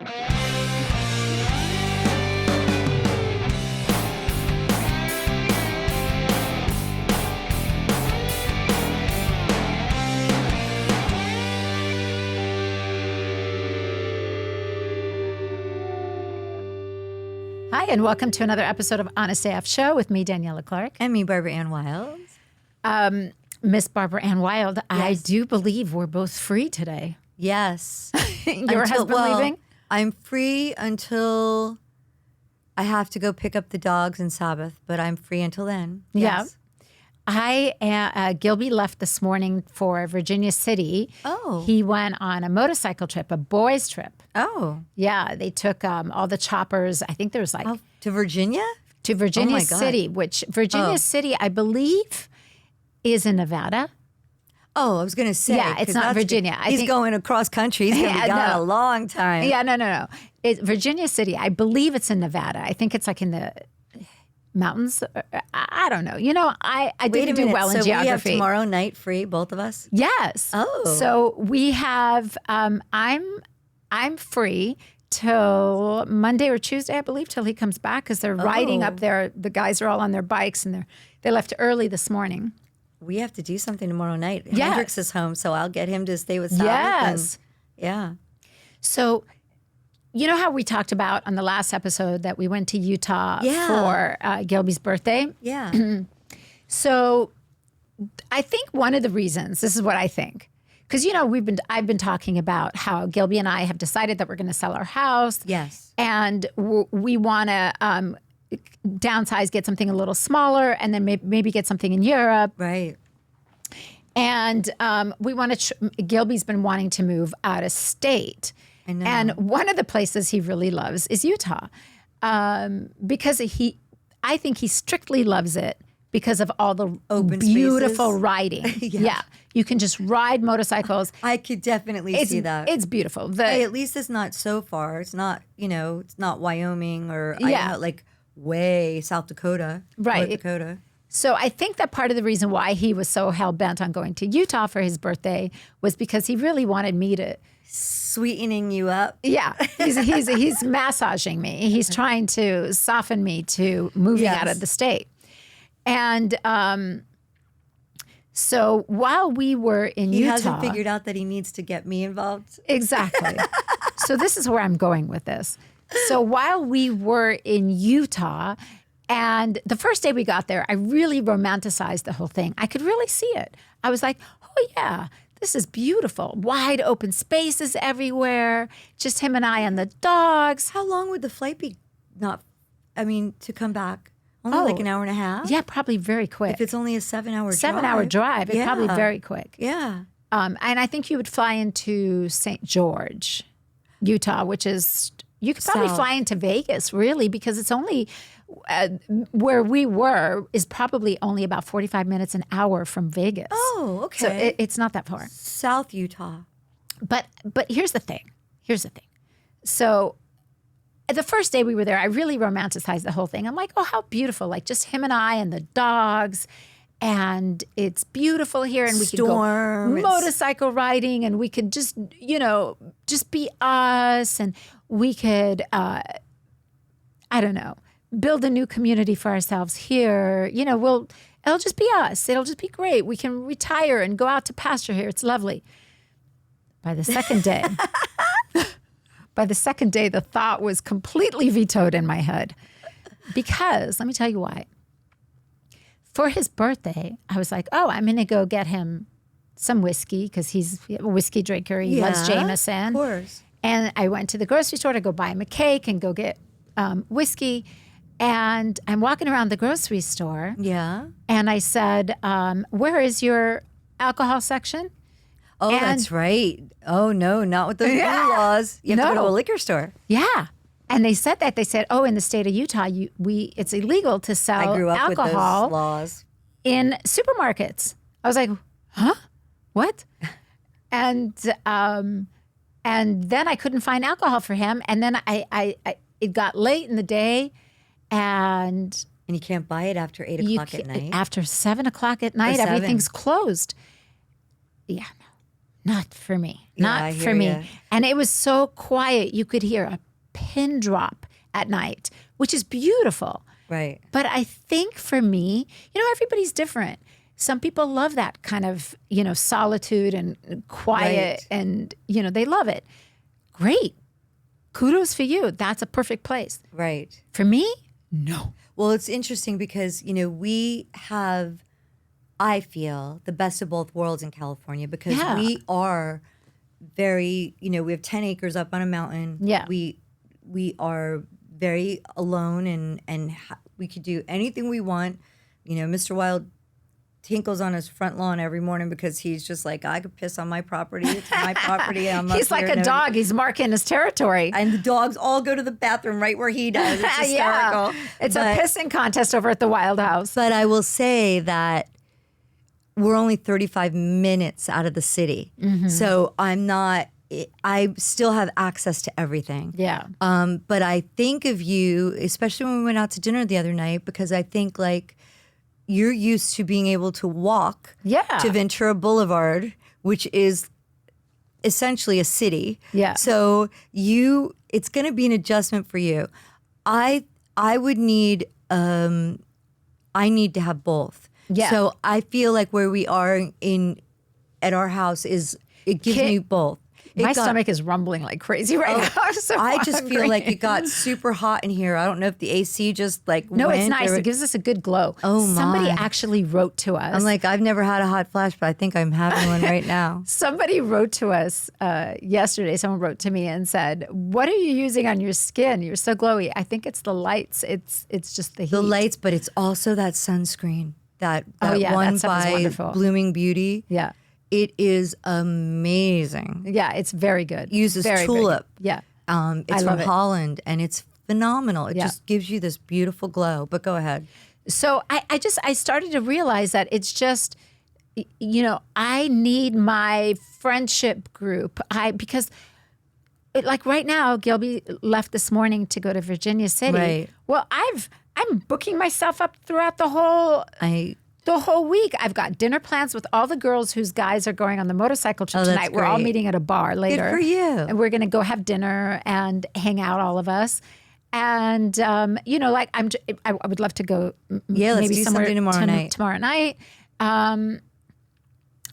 Hi, and welcome to another episode of Honest AF Show with me, Daniela Clark. And me, Barbara Ann Wild. Miss Barbara Ann Wild, yes. I do believe we're both free today. Yes. Your husband leaving? I'm free until I have to go pick up the dogs in Sabbath, but I'm free until then. Yes. Gilby left this morning for Virginia City. Oh. He went on a motorcycle trip, a boys' trip. Oh. Yeah, they took all the choppers. I think there was like... to Virginia? To Virginia City, which Virginia City, I believe, is in Nevada. Oh, I was going to say. Yeah, it's not Virginia. He's going across country. He's going to be gone a long time. Yeah, no. Virginia City, I believe it's in Nevada. I think it's like in the mountains. I don't know. You know, I didn't do well in geography. We have tomorrow night free, both of us? Yes. Oh. So we have, I'm free till Monday or Tuesday, I believe, till he comes back because they're riding up there. The guys are all on their bikes and they left early this morning. We have to do something tomorrow night. Yes. Hendrix is home, so I'll get him to stay with Sabbath. Yes. Yeah. So, you know how we talked about on the last episode that we went to Utah for Gilby's birthday? Yeah. So, I think one of the reasons, this is what I think, because, you know, I've been talking about how Gilby and I have decided that we're going to sell our house. Yes. And we want to downsize, get something a little smaller, and then maybe get something in Europe. Right. And we want to, Gilby's been wanting to move out of state. I know. And one of the places he really loves is Utah. Because I think he strictly loves it because of all the open beautiful spaces. Riding. Yeah. You can just ride motorcycles. I could definitely see that. It's beautiful. At least it's not so far. It's not, it's not Wyoming or Idaho, like way South Dakota. Right. North Dakota. So I think that part of the reason why he was so hell-bent on going to Utah for his birthday was because he really wanted me to... Sweetening you up. Yeah. He's massaging me. He's trying to soften me to moving out of the state. And so while we were in Utah... He hasn't figured out that he needs to get me involved. Exactly. So this is where I'm going with this. So while we were in Utah, and the first day we got there, I really romanticized the whole thing. I could really see it. I was like, oh yeah, this is beautiful. Wide open spaces everywhere. Just him and I and the dogs. How long would the flight be to come back? Only like an hour and a half? Yeah, probably very quick. If it's only a 7-hour drive. 7-hour drive, it's probably very quick. Yeah. And I think you would fly into St. George, Utah, which is... You could probably fly into Vegas, really, because it's only where we were is probably only about 45 minutes an hour from Vegas. Oh, okay. So it's not that far. South Utah. But here's the thing. So the first day we were there, I really romanticized the whole thing. I'm like, oh, how beautiful. Like just him and I and the dogs. And it's beautiful here, and we could go motorcycle riding, and we could just, just be us, and we could, build a new community for ourselves here. It'll just be us. It'll just be great. We can retire and go out to pasture here. It's lovely. By the second day, the thought was completely vetoed in my head, because let me tell you why. For his birthday, I was like, oh, I'm going to go get him some whiskey because he's a whiskey drinker. He loves Jameson. Of course. And I went to the grocery store to go buy him a cake and go get whiskey. And I'm walking around the grocery store. Yeah. And I said, where is your alcohol section? Oh, that's right. Oh, no, not with those new laws. You have to go to a liquor store. Yeah. And they said that. They said, oh, in the state of Utah, it's illegal to sell alcohol. I grew up with those laws. In supermarkets. I was like, huh? What? And then I couldn't find alcohol for him. And then it got late in the day, and you can't buy it after 8 o'clock at night. After 7 o'clock at night, everything's closed. Yeah, not for me. Yeah, Not I for hear me. ya. And it was so quiet. You could hear a pin drop at night, which is beautiful. Right. But I think for me, everybody's different. Some people love that kind of, solitude and quiet Right. and, they love it. Great. Kudos for you. That's a perfect place. Right. For me, no. Well, it's interesting because, we have, I feel, the best of both worlds in California because Yeah. we are very, we have 10 acres up on a mountain. Yeah. We are very alone and we could do anything we want. Mr. Wild tinkles on his front lawn every morning because he's just like, I could piss on my property. It's my property. I'm up He's like here a dog. He's marking his territory. And the dogs all go to the bathroom right where he does. It's hysterical. It's a pissing contest over at the Wild House. But I will say that we're only 35 minutes out of the city. Mm-hmm. So I still have access to everything. Yeah. But I think of you, especially when we went out to dinner the other night, because I think like you're used to being able to walk to Ventura Boulevard, which is essentially a city. Yeah. So it's going to be an adjustment for you. I would need, I need to have both. Yeah. So I feel like where we are at our house it gives me both. My stomach is rumbling like crazy right now. I'm so I just feel hungry. like it got super hot in here. I don't know if the AC just like No, went it's nice. or- It gives us a good glow. Oh, Somebody my. actually wrote to us. I'm like, I've never had a hot flash, but I think I'm having one right now. Somebody wrote to us yesterday. Someone wrote to me and said, "What are you using on your skin? You're so glowy." I think it's the lights. It's just the heat. The lights, but it's also that sunscreen. That yeah, one that stuff is by wonderful. Blooming Beauty. Yeah. It is amazing. Yeah, it's very good. Uses very, very good. tulip. Yeah. It's I from love it. Holland and it's phenomenal. It Yeah. just gives you this beautiful glow. But go ahead. So I started to realize that it's just, I need my friendship group. Because like right now, Gilby left this morning to go to Virginia City. Right. Well, I'm booking myself up throughout the whole week. I've got dinner plans with all the girls whose guys are going on the motorcycle trip Oh, that's tonight. We're all great. meeting at a bar later. for you. And we're going to go have dinner and hang out, all of us. And like I would love to go. Yeah, let's maybe do somewhere something tomorrow night. Tomorrow night.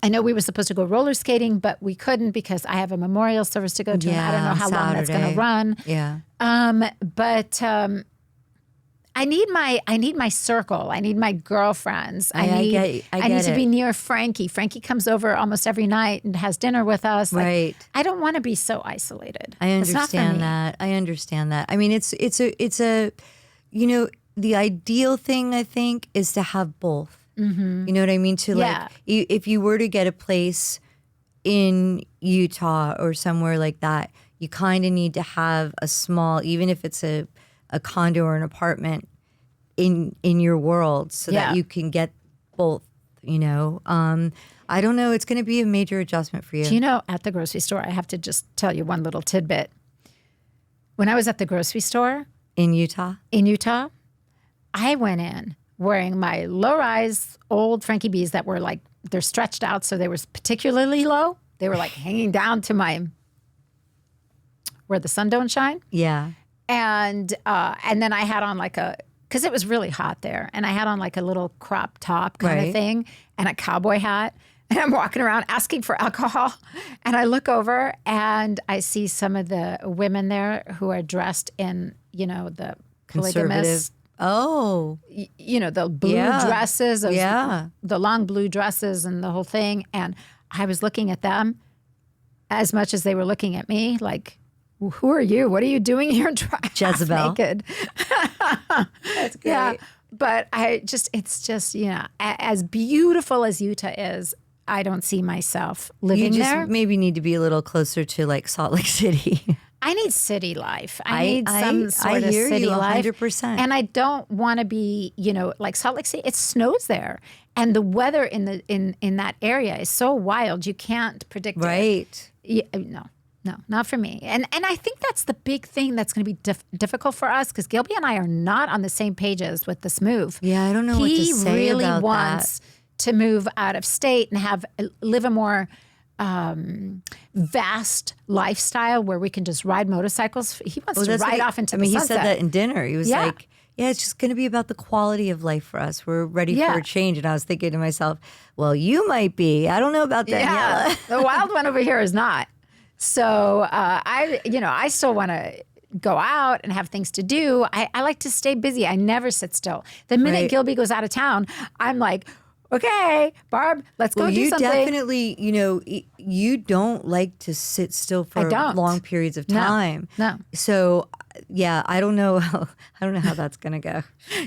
I know we were supposed to go roller skating, but we couldn't because I have a memorial service to go to. And I don't know how long that's going to Saturday. run. Yeah. But I need my circle. I need my girlfriends. I need get to it. be near Frankie. Frankie comes over almost every night and has dinner with us. Like, Right. I don't want to be so isolated. I It's not for me. understand that. I understand that. I mean, it's a, the ideal thing I think is to have both. Mm-hmm. You know what I mean? To Yeah. if you were to get a place in Utah or somewhere like that, you kind of need to have a small, even if it's a condo or an apartment in your world, so Yeah. that you can get both. I don't know. It's going to be a major adjustment for you. Do you know, at the grocery store, I have to just tell you one little tidbit. When I was at the grocery store In Utah. in Utah, I went in wearing my low-rise old Frankie B's that were like, they're stretched out, so they were particularly low. They were like hanging down to where the sun don't shine. Yeah. And then I had on because it was really hot there, and I had on like a little crop top kind of Right. thing and a cowboy hat. And I'm walking around asking for alcohol. And I look over and I see some of the women there who are dressed in, the polygamous, Conservative. Oh. the blue Yeah. dresses, Yeah. the long blue dresses and the whole thing. And I was looking at them as much as they were looking at me, like, who are you? What are you doing here half Jezebel. naked? That's great. Yeah. But it's just, as beautiful as Utah is, I don't see myself You living just there. maybe need to be a little closer to like Salt Lake City. I need city life. I need some I sort of hear city you life. 100%. And I don't want to be, like Salt Lake City. It snows there, and the weather in that area is so wild. You can't predict it. Right. Yeah, no, not for me. And I think that's the big thing that's going to be difficult for us, because Gilby and I are not on the same pages with this move. Yeah, I don't know what to say He really about wants to move out of state and live a more vast lifestyle where we can just ride motorcycles. He wants to ride off into the sunset. He said that in dinner. He was like, yeah, it's just going to be about the quality of life for us. We're ready for a change. And I was thinking to myself, well, you might be. I don't know about Daniela. Yeah, the wild one over here is not. So I still want to go out and have things to do. I like to stay busy. I never sit still. The minute Gilby goes out of town, I'm like, okay, Barb, let's go do something. You definitely, you don't like to sit still for long periods of time. No. So, yeah, I don't know how that's going to go.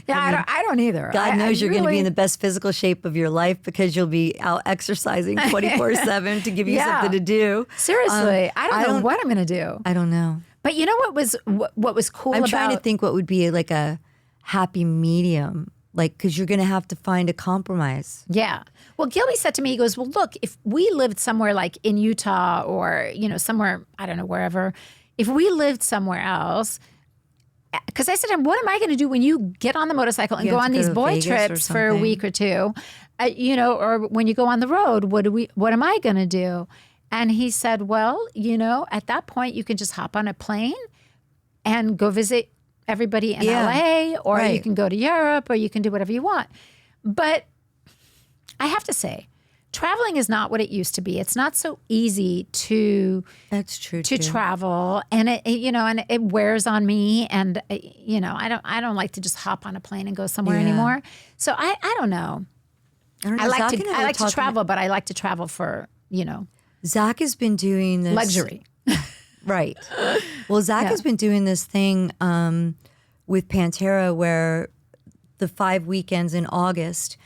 Yeah, I don't either. God knows you're going to be in the best physical shape of your life because you'll be out exercising 24/7 to give you something to do. Seriously, I don't know what I'm going to do. I don't know. But you know what was cool I'm trying to think what would be like a happy medium. Like, because you're going to have to find a compromise. Yeah. Well, Gilby said to me, he goes, well, look, if we lived somewhere like in Utah or, somewhere, I don't know, wherever, if we lived somewhere else, because I said to him, what am I going to do when you get on the motorcycle and go on these boy trips for a week or two, or when you go on the road, what am I going to do? And he said, well, at that point, you can just hop on a plane and go visit everybody in LA, or you can go to Europe, or you can do whatever you want. But I have to say, traveling is not what it used to be. It's not so easy to travel, and it wears on me. And I don't like to just hop on a plane and go somewhere anymore. So I don't know. I like to travel, but I like to travel for Zach has been doing this luxury. Right. Well, Zach has been doing this thing with Pantera where the 5 weekends in August,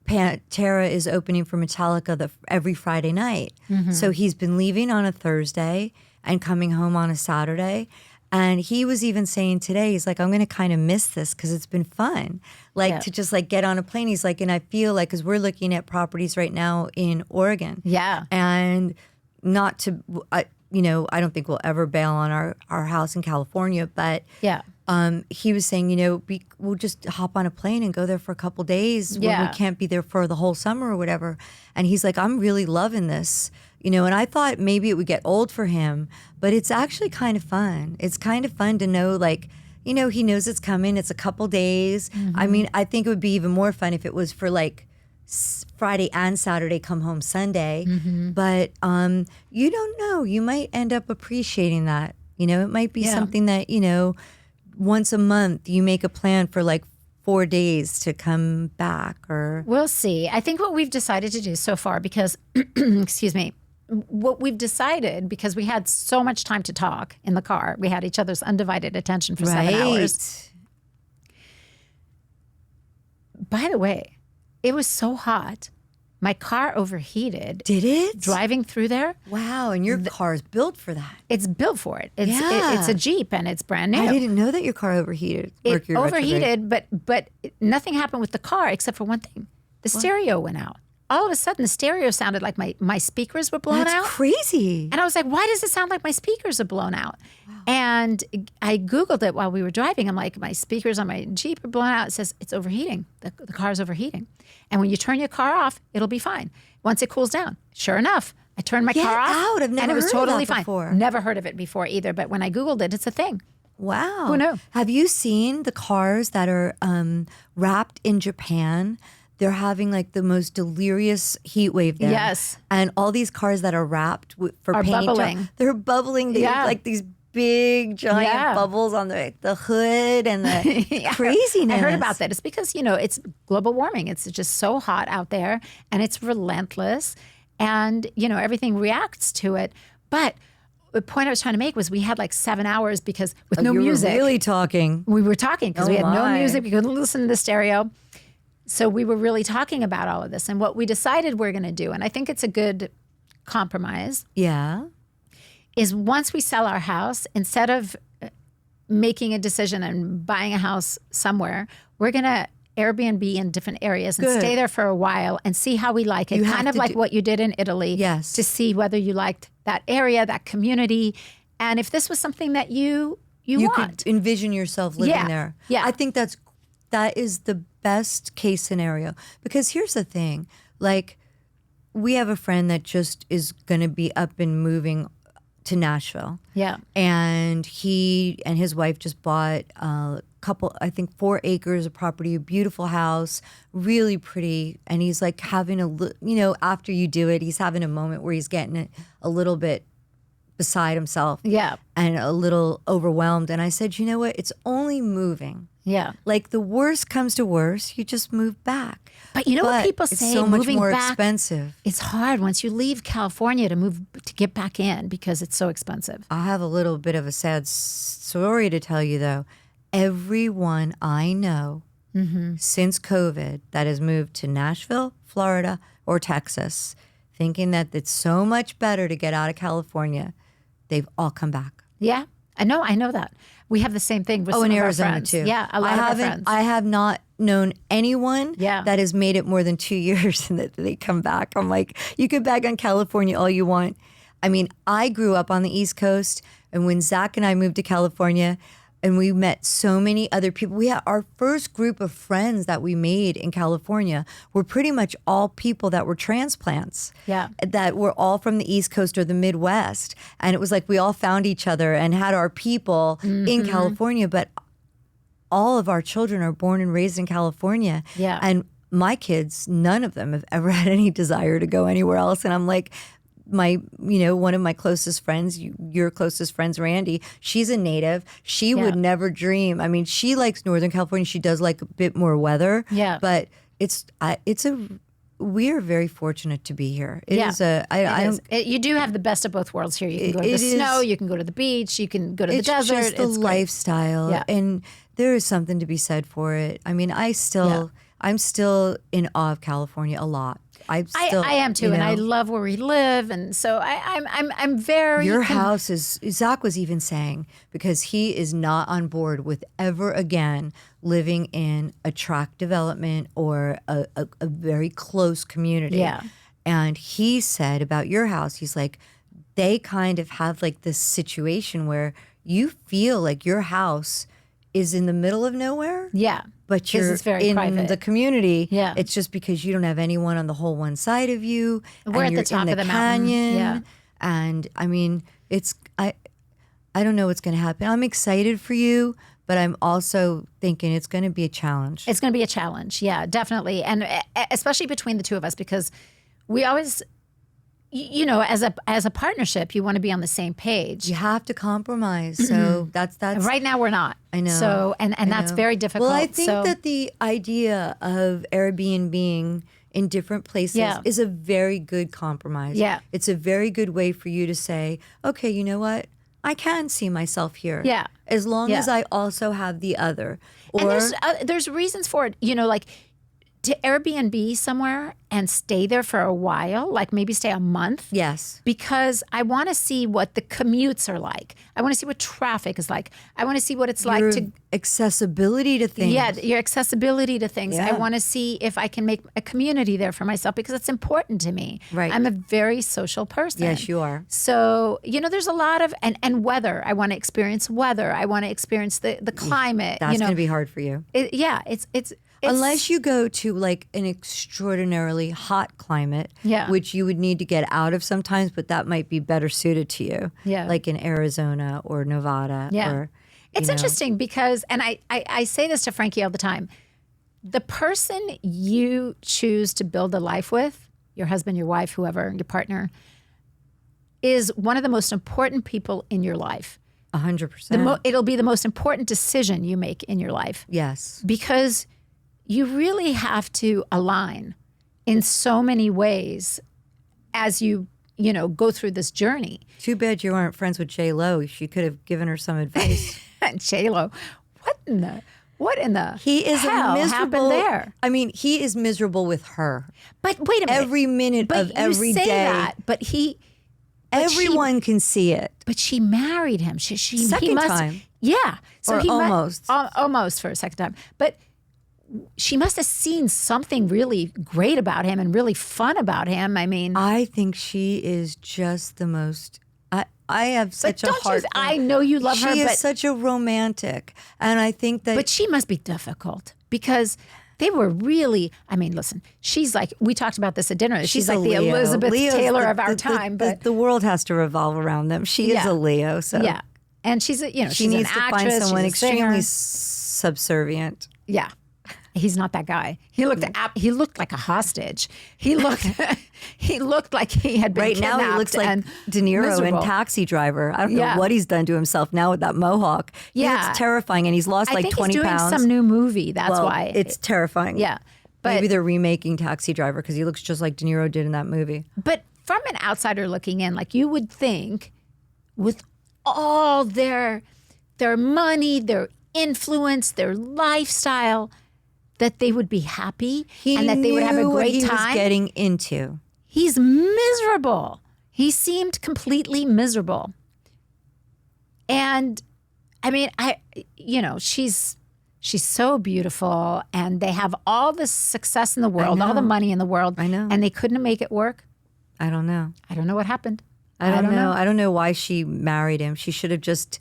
Pantera is opening for Metallica every Friday night. Mm-hmm. So he's been leaving on a Thursday and coming home on a Saturday. And he was even saying today, he's like, I'm going to kind of miss this because it's been fun. To just get on a plane. He's like, and I feel like, because we're looking at properties right now in Oregon. Yeah. And not to... I don't think we'll ever bail on our house in California, but he was saying, we'll just hop on a plane and go there for a couple days when we can't be there for the whole summer or whatever. And he's like, I'm really loving this, and I thought maybe it would get old for him, but it's actually kind of fun. It's kind of fun to know, he knows it's coming. It's a couple days. Mm-hmm. I mean, I think it would be even more fun if it was for Friday and Saturday, come home Sunday. Mm-hmm. But you don't know. You might end up appreciating that. It might be something that, once a month you make a plan for 4 days to come back, or... We'll see. I think what we've decided to do so far, because, excuse me, what we've decided, because we had so much time to talk in the car, we had each other's undivided attention for 7 hours. By the way, it was so hot. My car overheated. Did it? Driving through there. Wow, and your car is built for that. It's built for it. It's a Jeep, and it's brand new. I didn't know that your car overheated. It overheated, but nothing happened with the car except for one thing. The stereo went out. All of a sudden, the stereo sounded like my speakers were blown out. That's crazy. And I was like, why does it sound like my speakers are blown out? Wow. And I Googled it while we were driving. I'm like, my speakers on my Jeep are blown out. It says it's overheating. The car's overheating. And when you turn your car off, it'll be fine. Once it cools down. Sure enough, I turned my car off. I've never and it was heard totally of that fine. Before. Never heard of it before either. But when I Googled it, it's a thing. Wow. Who knew? Have you seen the cars that are wrapped in Japan? They're having the most delirious heat wave there. Yes. And all these cars that are wrapped for are paint. Bubbling. They're bubbling. They look like these big giant bubbles on the hood and the craziness. I heard about that. It's because, it's global warming. It's just so hot out there, and it's relentless, and, everything reacts to it. But the point I was trying to make was we had 7 hours because with no music. You were really talking. We were talking because we had no music. We couldn't listen to the stereo. So we were really talking about all of this and what we decided we're going to do. And I think it's a good compromise. Yeah. Is once we sell our house, instead of making a decision and buying a house somewhere, we're going to Airbnb in different areas and stay there for a while and see how we like it. Kind of like what you did in Italy. Yes. To see whether you liked that area, that community. And if this was something that you want. Could envision yourself living there. Yeah. I think that is the best case scenario. Because here's the thing, we have a friend that just is going to be up and moving to Nashville. Yeah. And he and his wife just bought a couple, I think 4 acres of property, a beautiful house, really pretty. And he's like having after you do it, he's having a moment where he's getting a little bit beside himself. Yeah. And a little overwhelmed. And I said, you know what? It's only moving. Yeah. Like the worst comes to worst, you just move back. But you know what people say? It's so much moving more back, expensive. It's hard once you leave California to get back in because it's so expensive. I have a little bit of a sad story to tell you, though. Everyone I know since COVID that has moved to Nashville, Florida, or Texas, thinking that it's so much better to get out of California, they've all come back. Yeah, I know that. We have the same thing with some in of Arizona our friends. too. Yeah, a lot of our friends. I have not known anyone that has made it more than 2 years and that they come back. I'm like, you can bag on California all you want. I mean, I grew up on the East Coast, and when Zach and I moved to California, and we met so many other people. We had our first group of friends that we made in California were pretty much all people that were transplants. Yeah. That were all from the East Coast or the Midwest. And it was like we all found each other and had our people in California. But all of our children are born and raised in California. Yeah. And my kids, none of them have ever had any desire to go anywhere else. And I'm like, one of my closest friends, your closest friends, Randy, she's a native. She would never dream. I mean, she likes Northern California. She does like a bit more weather. Yeah. But we are very fortunate to be here. You do have the best of both worlds here. You can go to the snow, you can go to the beach, you can go to the desert. It's just the lifestyle. Yeah. And there is something to be said for it. I mean, I'm still in awe of California a lot. I am too, and I love where we live, and so I'm very. Your house is. Zach was even saying, because he is not on board with ever again living in a tract development or a very close community. Yeah. And he said about your house, he's like, they kind of have like this situation where you feel like your house is in the middle of nowhere. Yeah. But you're in private. the community. Yeah. It's just because you don't have anyone on the whole one side of you. We're and at the top in of the mountain. canyon. Yeah. And I mean, I don't know what's going to happen. I'm excited for you, but I'm also thinking it's going to be a challenge. It's going to be a challenge. Yeah, definitely. And especially between the two of us, because we always, as a partnership, you want to be on the same page. You have to compromise. So that's right now we're not. I know. So and that's very difficult. Well, I think that the idea of Airbnb in different places is a very good compromise. Yeah. It's a very good way for you to say, okay, you know what? I can see myself here. Yeah. As long as I also have the other. Or and there's reasons for it, like to Airbnb somewhere and stay there for a while, like maybe stay a month. Yes. Because I want to see what the commutes are like. I want to see what traffic is like. I want to see what it's your like to accessibility to things. Yeah, your accessibility to things. Yeah. I want to see if I can make a community there for myself because it's important to me. Right. I'm a very social person. Yes, you are. So, there's a lot of, and weather. I want to experience weather. I want to experience the climate. That's going to be hard for you. It's unless you go to like an extraordinarily hot climate, which you would need to get out of sometimes, but that might be better suited to you. Yeah. Like in Arizona or Nevada. Yeah. Or, it's interesting because, and I say this to Frankie all the time, the person you choose to build a life with, your husband, your wife, whoever, your partner, is one of the most important people in your life. 100%. It'll be the most important decision you make in your life. Yes. Because you really have to align in so many ways as you go through this journey. Too bad you aren't friends with J-Lo. She could have given her some advice. J-Lo, what in the he is hell happened there? I mean, he is miserable with her. But wait a minute. Every minute of every day. That, but everyone can see it. But she married him. Second time. Yeah. So or almost. Almost for a second time. But she must have seen something really great about him and really fun about him. I mean, I think she is just the most. I have such a heart. I know you love her. She is such a romantic, and I think that. But she must be difficult because They were really, I mean, listen, she's like, we talked about this at dinner. She's like the Leo. Elizabeth Leo's Taylor of our time. But the world has to revolve around them. She is a Leo. So yeah. And she's, she she's needs an to actress, find someone she's a singer. extremely subservient. Yeah. He's not that guy. He looked like a hostage. He looked like he had been right kidnapped. Now he looks like De Niro miserable. in Taxi Driver. I don't know what he's done to himself now with that mohawk. He looks terrifying, and he's lost like 20 he's doing pounds. Some new movie. That's why it's terrifying. Yeah, but maybe they're remaking Taxi Driver because he looks just like De Niro did in that movie. But from an outsider looking in, like you would think, with all their money, their influence, their lifestyle, that they would be happy and that they would have a great what he time. Was getting into. He's miserable. He seemed completely miserable. And I mean, she's so beautiful, and they have all the success in the world, all the money in the world. I know. And they couldn't make it work. I don't know. I don't know what happened. I don't know. I don't know why she married him. She should have just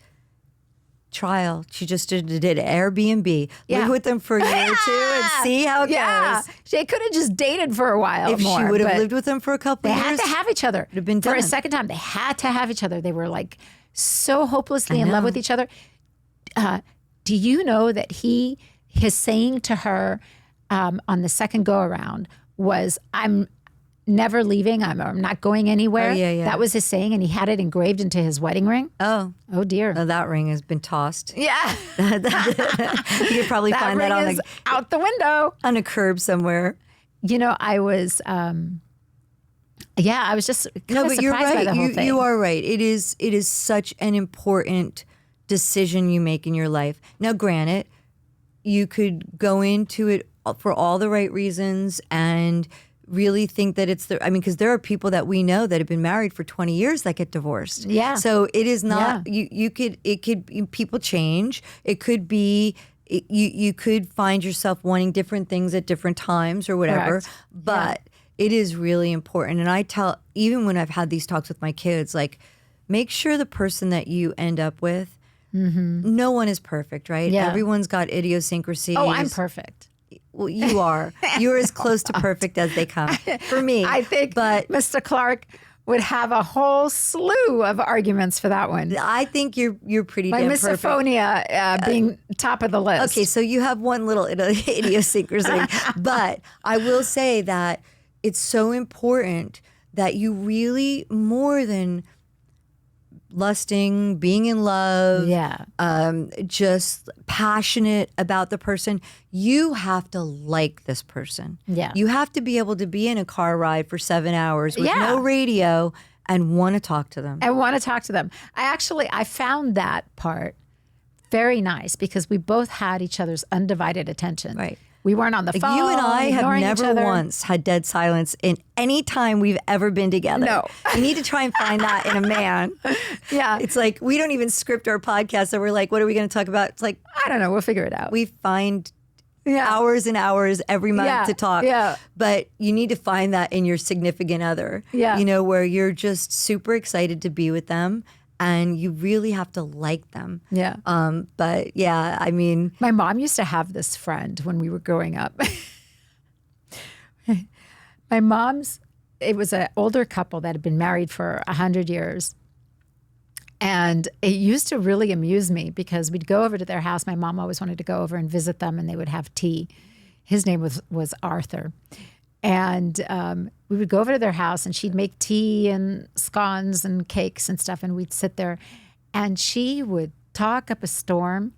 She just did Airbnb. Live with them for a year or two and see how it goes. She could have just dated for a while if more. She would have lived with them for a couple of years. They had to have each other. It'd have been for done. a second time. They had to have each other. They were like so hopelessly in love with each other. Do you know that his saying to her on the second go around was, "I'm never leaving. I'm not going anywhere." Oh, yeah. That was his saying, and he had it engraved into his wedding ring. Oh dear. Oh, that ring has been tossed. Yeah. You could probably find that on out the window on a curb somewhere. I was. I was just kind of surprised you're right. by the whole thing. You are right. It is such an important decision you make in your life. Now, granted, you could go into it for all the right reasons and really think that it's because there are people that we know that have been married for 20 years that get divorced. Yeah. So it is not, people change. It could be, you could find yourself wanting different things at different times or whatever. Correct. But it is really important. And I tell, even when I've had these talks with my kids, like, make sure the person that you end up with, no one is perfect, right? Yeah. Everyone's got idiosyncrasies. Oh, I'm perfect. Well, you are. You're as close to perfect as they come. For me. I think Mr. Clark would have a whole slew of arguments for that one. I think you're pretty My damn perfect. misophonia being top of the list. Okay, so you have one little idiosyncrasy. But I will say that it's so important that you really, more than lusting, being in love, just passionate about the person, you have to like this person. Yeah. You have to be able to be in a car ride for 7 hours with no radio and want to talk to them. I found that part very nice because we both had each other's undivided attention. Right. We weren't on the phone. You and I have ignoring each never other. once had dead silence in any time we've ever been together. No. You need to try and find that in a man. Yeah. It's like we don't even script our podcast. So we're like, what are we going to talk about? It's like, I don't know. We'll figure it out. we find hours and hours every month to talk. Yeah. But you need to find that in your significant other. Yeah. Where you're just super excited to be with them and you really have to like them. Yeah. But yeah, I mean, my mom used to have this friend when we were growing up. It was an older couple that had been married for 100 years. And it used to really amuse me because we'd go over to their house. My mom always wanted to go over and visit them, and they would have tea. His name was Arthur. And we would go over to their house, and she'd make tea and scones and cakes and stuff, and we'd sit there. And she would talk up a storm,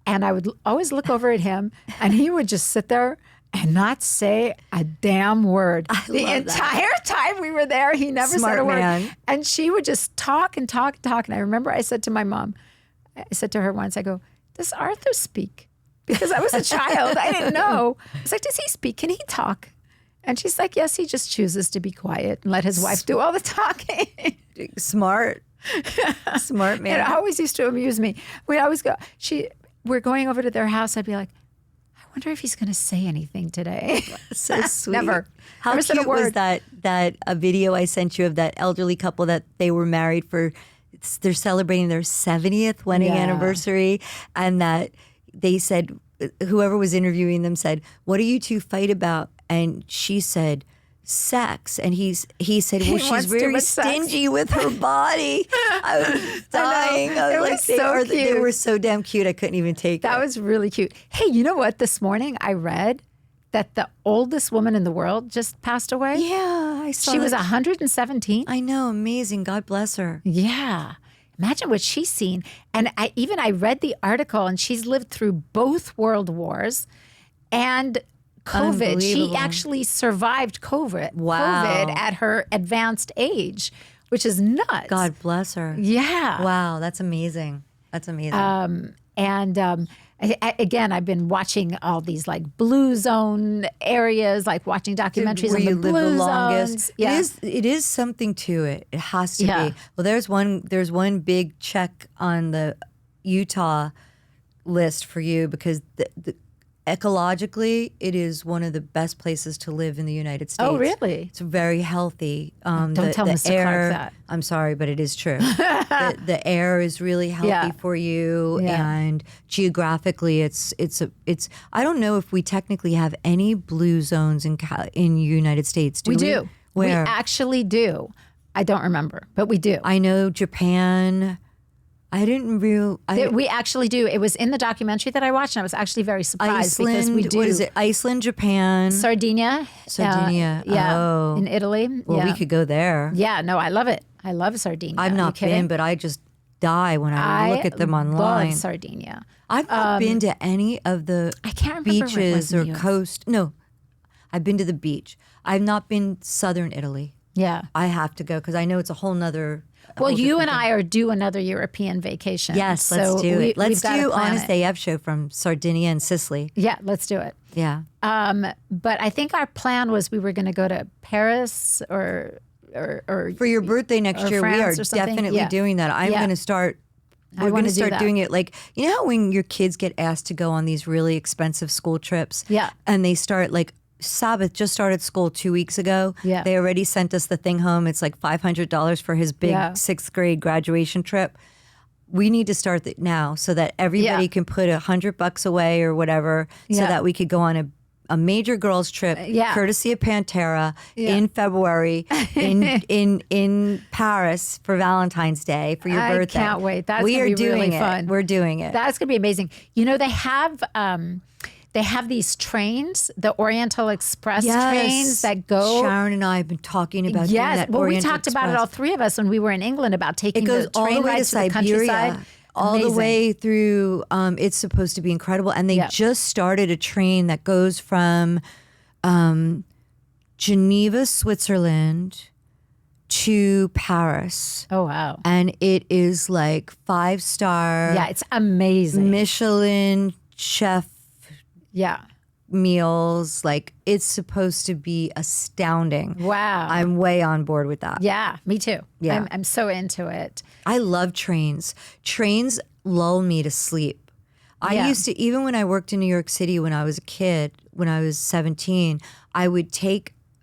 and I would always look over at him, and he would just sit there and not say a damn word. The entire time we were there, he never said a word. Man. And she would just talk and talk and talk. And I remember I said to my mom, I said to her once, I go, does Arthur speak? Because I was a child. I didn't know. I was like, does he speak? Can he talk? And she's like, yes, he just chooses to be quiet and let his wife do all the talking. Smart man. It always used to amuse me. We'd always go, we're going over to their house. I'd be like, I wonder if he's going to say anything today. So sweet. Never. How Never said a cute was word. that a video I sent you of that elderly couple that they were married they're celebrating their 70th wedding anniversary, and that they said whoever was interviewing them said, "What do you two fight about?" And she said, "Sex." And he said, "Well, she's very stingy with her body." I was dying. I was like, they were so damn cute. I couldn't even take it. That was really cute. Hey, you know what? This morning I read that the oldest woman in the world just passed away. Yeah, I saw. She was 117. I know, amazing. God bless her. Yeah. Imagine what she's seen. And I read the article, and she's lived through both world wars and COVID. She actually survived COVID. Wow. COVID at her advanced age, which is nuts. God bless her. Yeah. Wow, that's amazing. That's amazing. Again, I've been watching all these like blue zone areas, like watching documentaries where on the you live blue the longest. zones. Yeah. It is something to it. It has to be. Well, there's one big check on the Utah list for you because ecologically, it is one of the best places to live in the United States. Oh, really? It's very healthy. Don't tell Mr. Clark that. I'm sorry, but it is true. the air is really healthy for you, and geographically, it's. I don't know if we technically have any blue zones in United States. Do we? Do. Where? We actually do. I don't remember, but we do. I know Japan. We actually do. It was in the documentary that I watched, and I was actually very surprised because we do. What is it? Iceland, Japan, Sardinia. In Italy. Well, we could go there. Yeah, no, I love it. I love Sardinia. I've not been, but I just die when I look at them online. I love Sardinia. I've not been to any of the beaches or coast. No, I've been to the beach. I've not been southern Italy. Yeah. I have to go because I know it's a whole nother. Well, you and I are due another European vacation. Yes, let's do it. Let's do Honest AF show from Sardinia and Sicily. Yeah, let's do it. Yeah. But I think our plan was we were going to go to Paris or for your birthday next year. We are definitely doing that. I'm going to start. We're going to start doing it like, you know how when your kids get asked to go on these really expensive school trips? Yeah. And they start like, Sabbath just started school 2 weeks ago. Yeah. They already sent us the thing home. It's like $500 for his big 6th grade graduation trip. We need to start it now so that everybody can put $100 away or whatever so that we could go on a major girls trip, courtesy of Pantera in February in Paris for Valentine's Day for your birthday. I can't wait. That's going to be really fun. We're doing it. That's going to be amazing. You know, they have these trains, the Oriental Express trains that go. Sharon and I have been talking about doing that. Well, Oriental we talked Express. about it, all three of us, when we were in England, about taking the train all the way rides to the Siberia, countryside. all the way through. It's supposed to be incredible, and they just started a train that goes from Geneva, Switzerland, to Paris. Oh, wow. And it is like 5-star. Yeah, it's amazing. Michelin chef meals. Like, it's supposed to be astounding. Wow. I'm way on board with that. Yeah, me too. Yeah. I'm so into it. I love trains. Trains lull me to sleep. I used to, even when I worked in New York City when I was a kid, when I was 17, I would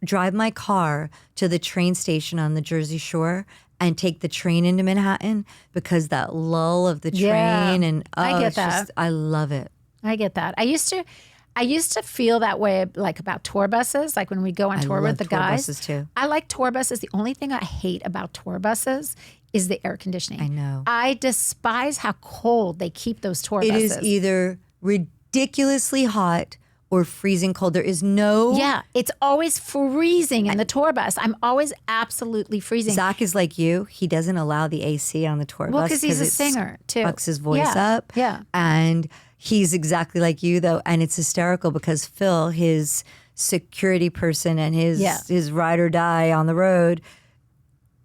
drive my car to the train station on the Jersey Shore and take the train into Manhattan because that lull of the train and I get that. I love it. I get that. I used to feel that way, like about tour buses, like when we go on tour with the guys. Buses too. I like tour buses. The only thing I hate about tour buses is the air conditioning. I know. I despise how cold they keep those tour buses. It is either ridiculously hot or freezing cold. There is no... Yeah, it's always freezing in the tour bus. I'm always absolutely freezing. Zach is like you. He doesn't allow the AC on the tour bus. Well, because he's a singer, too. Fucks his voice up. Yeah. And he's exactly like you, though. And it's hysterical because Phil, his security person and his ride or die on the road,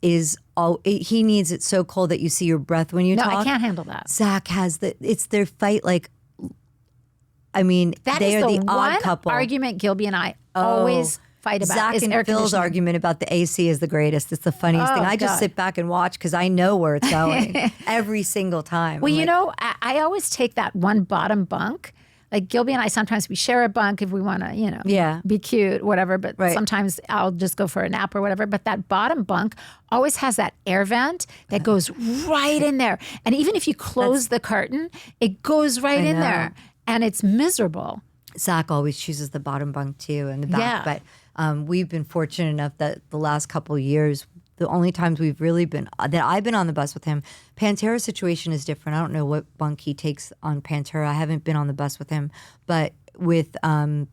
he needs it so cold that you see your breath when you talk. No, I can't handle that. Zach has it's their fight like... I mean, they are the odd couple. Argument Gilby and I always fight about Zach is and air Phil's argument about the AC is the greatest. It's the funniest thing. I just sit back and watch because I know where it's going every single time. Well, I always take that one bottom bunk. Like Gilby and I, sometimes we share a bunk if we want to, be cute, whatever. But sometimes I'll just go for a nap or whatever. But that bottom bunk always has that air vent that goes right in there. And even if you close the curtain, it goes right in there. and it's miserable. Zach always chooses the bottom bunk too and the back. Yeah. But we've been fortunate enough that the last couple of years, the only times we've really been, that I've been on the bus with him, Pantera's situation is different. I don't know what bunk he takes on Pantera. I haven't been on the bus with him. But with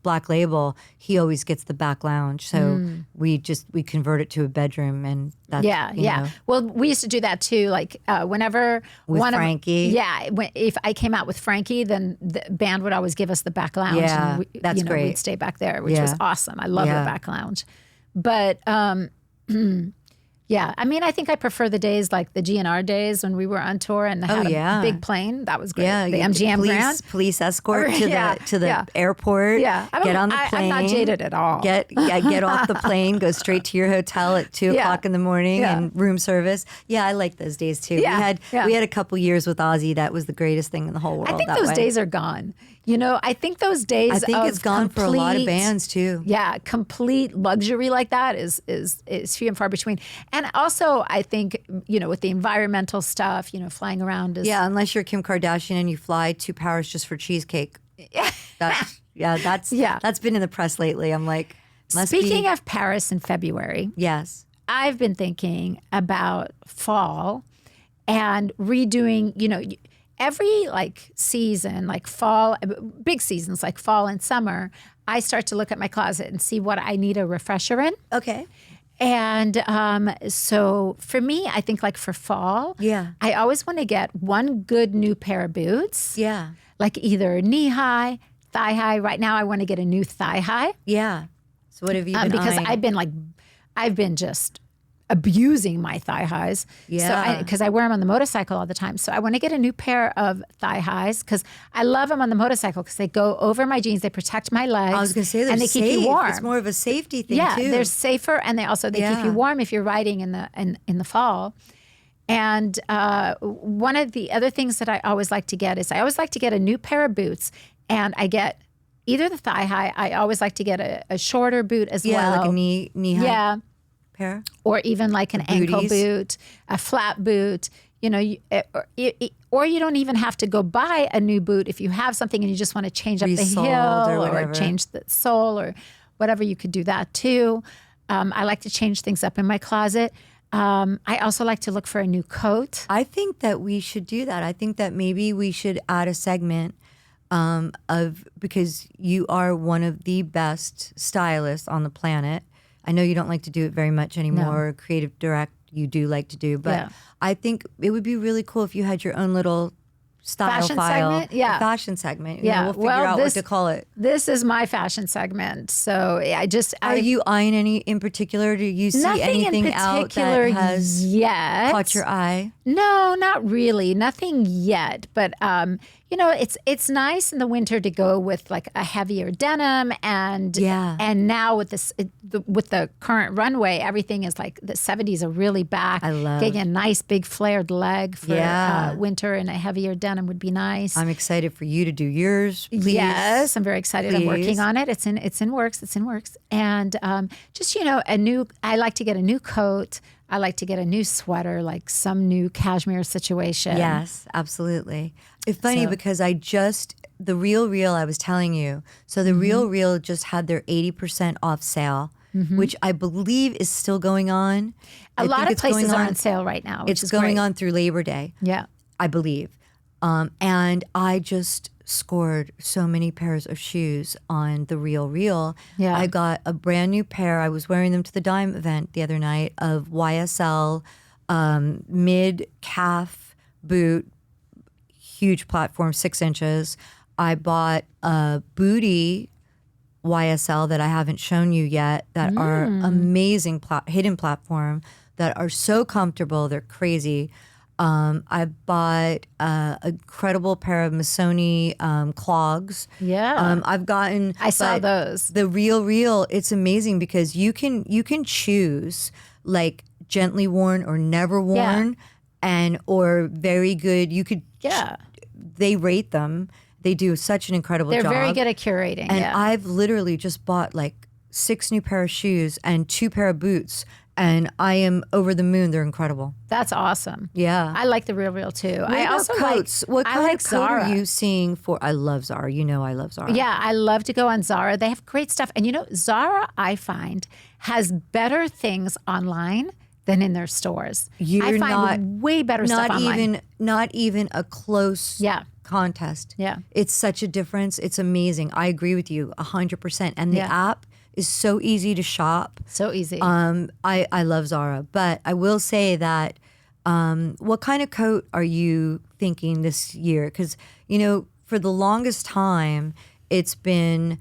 Black Label, he always gets the back lounge. So we convert it to a bedroom, and that's, you know. Well, we used to do that too. Like whenever with Frankie. If I came out with Frankie, then the band would always give us the back lounge. Yeah, and that's great. We'd stay back there, which was awesome. I love the back lounge. But yeah, I mean, I think I prefer the days like the GNR days when we were on tour and had a big plane. That was great. Yeah, the MGM Grand. Police escort to the airport. Yeah, get on the plane. I'm not jaded at all. Get off the plane, go straight to your hotel at 2 o'clock in the morning and room service. Yeah, I like those days too. Yeah, we had a couple years with Ozzy. That was the greatest thing in the whole world. I think those days are gone. You know, I think those days. I think it's gone for a lot of bands too. Yeah, complete luxury like that is few and far between. And also, I think, you know, with the environmental stuff, you know, flying around is unless you're Kim Kardashian and you fly to Paris just for cheesecake. That's been in the press lately. I'm like, speaking of Paris in February. Yes, I've been thinking about fall and redoing. You know. Every season, like fall, big seasons like fall and summer, I start to look at my closet and see what I need a refresher in. Okay. And so for me, I think like for fall, I always want to get one good new pair of boots. Yeah. Like either knee high, thigh high. Right now, I want to get a new thigh high. Yeah. So what have you been because eyeing? I've been just abusing my thigh highs. Yeah. Because I wear them on the motorcycle all the time. So I want to get a new pair of thigh highs because I love them on the motorcycle because they go over my jeans. They protect my legs. I was going to say and they keep you warm. It's more of a safety thing too. Yeah, they're safer and they keep you warm if you're riding in the fall. And one of the other things that I always like to get is I always like to get a new pair of boots, and I get either the thigh high. I always like to get a shorter boot as well. Yeah, like a knee high. Yeah. Pair? Or even like an ankle boot, a flat boot, you know, or you don't even have to go buy a new boot if you have something and you just want to change up the heel or change the sole or whatever. You could do that too. I like to change things up in my closet. I also like to look for a new coat. I think that we should do that. I think that maybe we should add a segment because you are one of the best stylists on the planet. I know you don't like to do it very much anymore. No. Creative direct, you do like to do, but I think it would be really cool if you had your own little style fashion file, segment. Yeah, fashion segment. Yeah, we'll figure out what to call it. This is my fashion segment. So are you eyeing any in particular? Do you see anything out that has caught your eye? No, not really. Nothing yet. But you know, it's nice in the winter to go with like a heavier denim, and now with with the current runway, everything is like the 70s are really back. I love getting a nice big flared leg for winter, and a heavier denim would be nice. I'm excited for you to do yours. Please. Yes, I'm very excited. Please. I'm working on it. It's in works. And just, you know, I like to get a new coat. I like to get a new sweater, like some new cashmere situation. Yes, absolutely. It's funny because the Real I was telling you. So the Real just had their 80% off sale, which I believe is still going on. A lot of places are on sale right now. It's going on through Labor Day. Yeah. I believe. And I just scored so many pairs of shoes on the Real. Yeah. I got a brand new pair. I was wearing them to the Dime event the other night of YSL mid calf boot, huge platform, 6 inches. I bought a booty YSL that I haven't shown you yet that are amazing hidden platform that are so comfortable. They're crazy. I bought an incredible pair of Missoni clogs. Yeah. I saw those. The Real, it's amazing because you can choose like gently worn or never worn or very good. You could they rate them. They do such an incredible job. They're very good at curating. And I've literally just bought like 6 new pair of shoes and 2 pair of boots. and I am over the moon. They're incredible. That's awesome. Yeah. I like the Real too. What I about also coats? like What kind like of coat Zara. are you seeing for? I love Zara. You know I love Zara. Yeah, I love to go on Zara. They have great stuff. And Zara, I find, has better things online than in their stores. I find way better stuff online. Not even a close contest. Yeah. It's such a difference. It's amazing. I agree with you 100%. And the app is so easy to shop. So easy. I love Zara. But I will say that what kind of coat are you thinking this year? Because, for the longest time, it's been,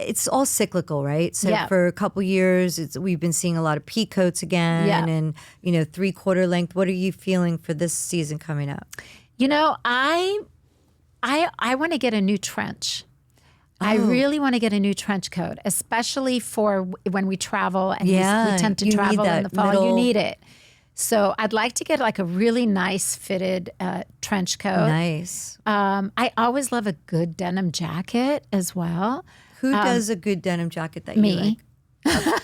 it's all cyclical, right? So for a couple years, we've been seeing a lot of pea coats again and, 3/4 length. What are you feeling for this season coming up? I want to get a new trench. I really want to get a new trench coat, especially for when we travel and we tend to travel in the fall. You need it. So I'd like to get like a really nice fitted trench coat. Nice. I always love a good denim jacket as well. Who does a good denim jacket that you Me. like?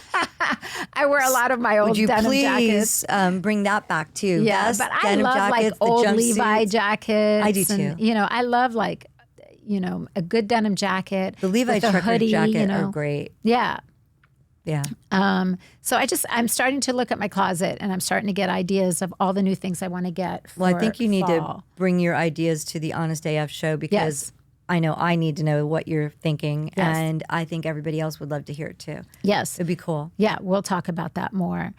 I wear a lot of my old denim jackets. Would you please bring that back too? Yeah, Yes, but I denim love jackets, like old the Levi jumpsuits. jackets. I do too. I love like, a good denim jacket. The Levi with a trucker hoodie, jacket are great. Yeah. Yeah. So I'm starting to look at my closet and I'm starting to get ideas of all the new things I want to get for Well, I think you need fall. to bring your ideas to the Honest AF show because I know I need to know what you're thinking, and I think everybody else would love to hear it too. Yes. It'd be cool. Yeah, we'll talk about that more.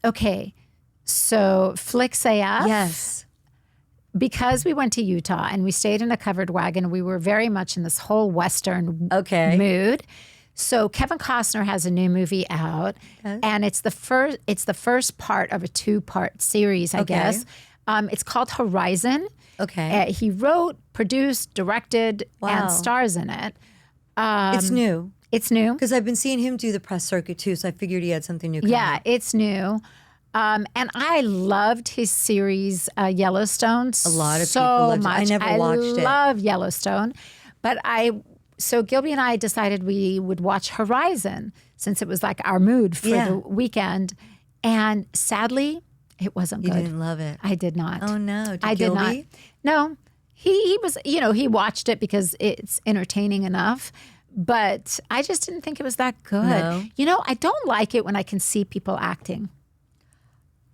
Okay, so Flix AF. Yes. Because we went to Utah and we stayed in a covered wagon, we were very much in this whole Western mood. So Kevin Costner has a new movie out, and it's the first part of a 2-part series, I guess. It's called Horizon. Okay. He wrote, produced, directed, and stars in it. It's new. It's new. Because I've been seeing him do the press circuit too, so I figured he had something new coming up. It's new. And I loved his series Yellowstone A lot of so people loved much. it. I never watched it. I love Yellowstone. But so Gilby and I decided we would watch Horizon since it was like our mood for the weekend. And sadly, it wasn't good. You didn't love it. I did not. Oh no. I did not. Gilby? No. He was, he watched it because it's entertaining enough. But I just didn't think it was that good. No. I don't like it when I can see people acting.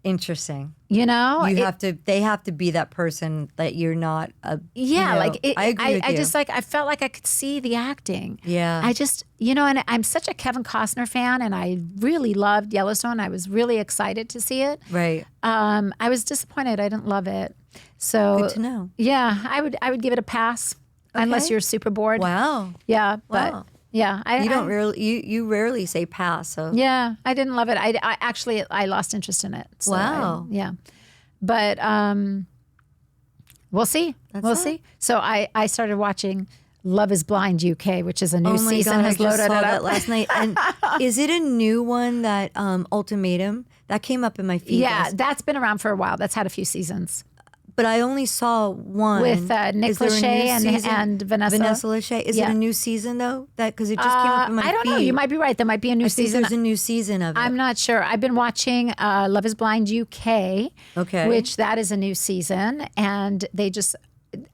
Interesting. They have to be that person that you're not a. I agree with you. I just I felt like I could see the acting. Yeah. I just, and I'm such a Kevin Costner fan and I really loved Yellowstone. I was really excited to see it. Right. I was disappointed. I didn't love it. So Good to know. Yeah, I would give it a pass unless you're super bored. Wow. Yeah, but Wow. yeah, you rarely say pass. So yeah, I didn't love it. I actually lost interest in it. So Wow. yeah, but we'll see. We'll see. So I started watching Love Is Blind UK, which is a new season. God, has I just loaded saw it that up last night. And is it a new one that Ultimatum that came up in my feed? Yeah, that's been around for a while. That's had a few seasons. But I only saw one with Nick Is there a new Lachey season? and Vanessa. Vanessa Lachey. Is it a new season though? That because it just came up in my feed. I don't know. You might be right. There might be a new I think season. there's a new season of it. I'm not sure. I've been watching Love Is Blind UK, which that is a new season, and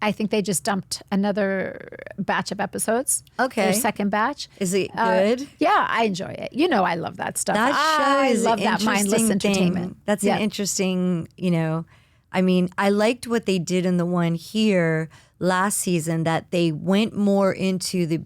I think they just dumped another batch of episodes. Okay. Their second batch. Is it good? Yeah, I enjoy it. I love that stuff. That show is I love an that mindless interesting entertainment. thing. That's an interesting, I mean, I liked what they did in the one here last season that they went more into the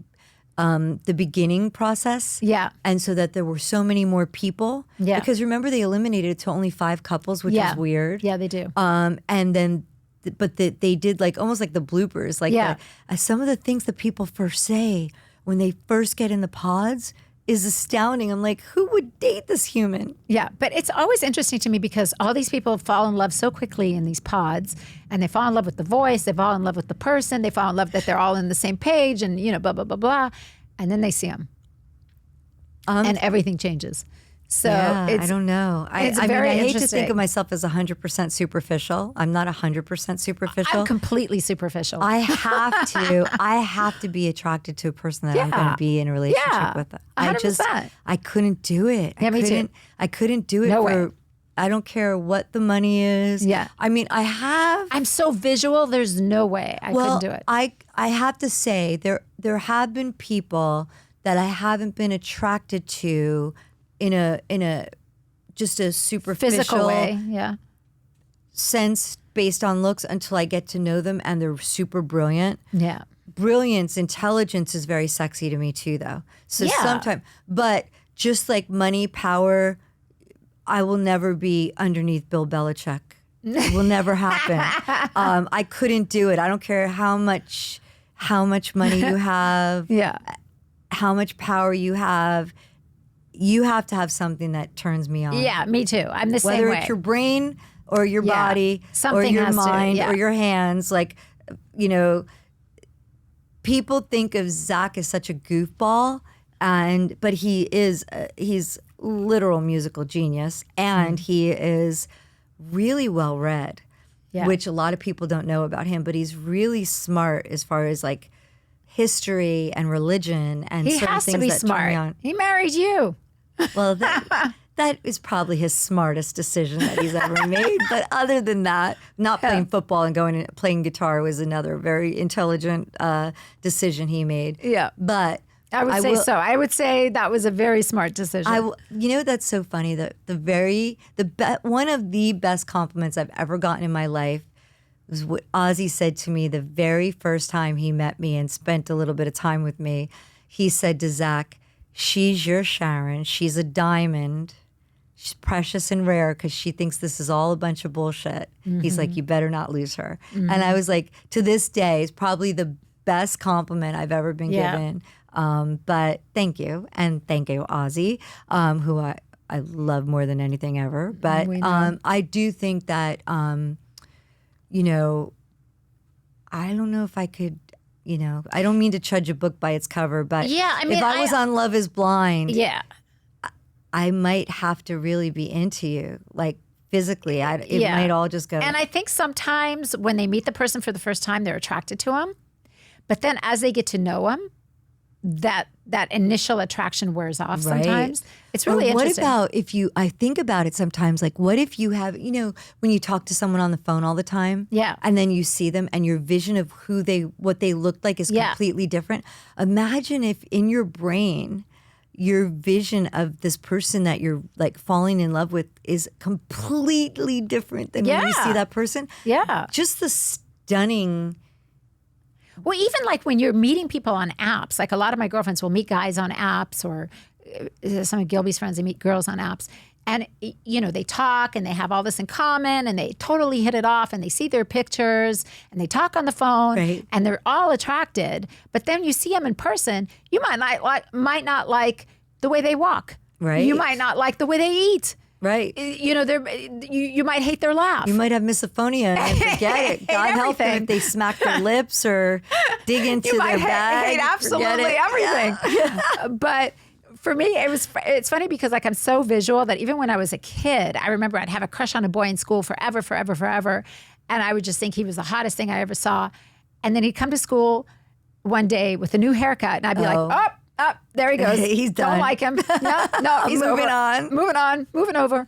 beginning process. Yeah. And so that there were so many more people. Yeah. Because remember they eliminated it to only 5 couples, which is weird. Yeah, they do. And then they did almost like the bloopers, some of the things that people first say when they first get in the pods is astounding. I'm like, who would date this human? Yeah, but it's always interesting to me because all these people fall in love so quickly in these pods, and they fall in love with the voice, they fall in love with the person, they fall in love that they're all on the same page, and blah blah blah blah, and then they see them, and everything changes. So I don't know. I mean, I hate to think of myself as 100% superficial. I'm not 100% superficial. I'm completely superficial. I have to be attracted to a person that I'm going to be in a relationship with. 100%. I couldn't do it. Me too. I couldn't do it. No way. I don't care what the money is. Yeah. I mean, I'm so visual. There's no way I couldn't do it. I have to say there have been people that I haven't been attracted to in a just a superficial physical way, sense based on looks until I get to know them and they're super brilliant. Yeah. Brilliance, intelligence is very sexy to me too, though. So sometimes, but just like money, power, I will never be underneath Bill Belichick. It will never happen. I couldn't do it. I don't care how much money you have, how much power you have. You have to have something that turns me on. Yeah, me too. I'm the same way. Whether it's your brain or your body something or your has mind to, or your hands. Like, you know, people think of Zach as such a goofball, but he's literal musical genius, and he is really well read, which a lot of people don't know about him. But he's really smart as far as like history and religion and he certain has things to be that smart. turn me on. He married you. Well, that is probably his smartest decision that he's ever made. But other than that, not playing football and going and playing guitar was another very intelligent decision he made. Yeah, but I would say so. I would say that was a very smart decision. You know, that's so funny. That one of the best compliments I've ever gotten in my life was what Ozzy said to me the very first time he met me and spent a little bit of time with me. He said to Zach, "She's your Sharon. She's a diamond. She's precious and rare because she thinks this is all a bunch of bullshit." Mm-hmm. He's like, "You better not lose her." Mm-hmm. And I was like, to this day, it's probably the best compliment I've ever been given. But thank you. And thank you, Ozzy, who I love more than anything ever. But I do think that, you know, I don't know if I could, you know, I don't mean to judge a book by its cover, but if I was on Love is Blind, I might have to really be into you, like physically. It might all just go. And I think sometimes when they meet the person for the first time, they're attracted to him. But then as they get to know him, that initial attraction wears off sometimes. It's really interesting. What about I think about it sometimes, like what if you have, you know, when you talk to someone on the phone all the time, and then you see them and your vision of what they looked like is completely different. Imagine if in your brain, your vision of this person that you're like falling in love with is completely different than when you see that person. Yeah. Just the stunning. Well, even like when you're meeting people on apps, like a lot of my girlfriends will meet guys on apps, or some of Gilby's friends, they meet girls on apps. And, you know, they talk and they have all this in common and they totally hit it off and they see their pictures and they talk on the phone and they're all attracted. But then you see them in person, you might not like the way they walk. Right. You might not like the way they eat. Right. You know, you might hate their laugh. You might have misophonia and forget it. God help them if they smack their lips or dig into their bag. Hate absolutely everything. Yeah. But for me, it's funny because like I'm so visual that even when I was a kid, I remember I'd have a crush on a boy in school forever. And I would just think he was the hottest thing I ever saw. And then he'd come to school one day with a new haircut and I'd be like, oh, there he goes. He's done. Don't like him. No, he's moving on. Moving over.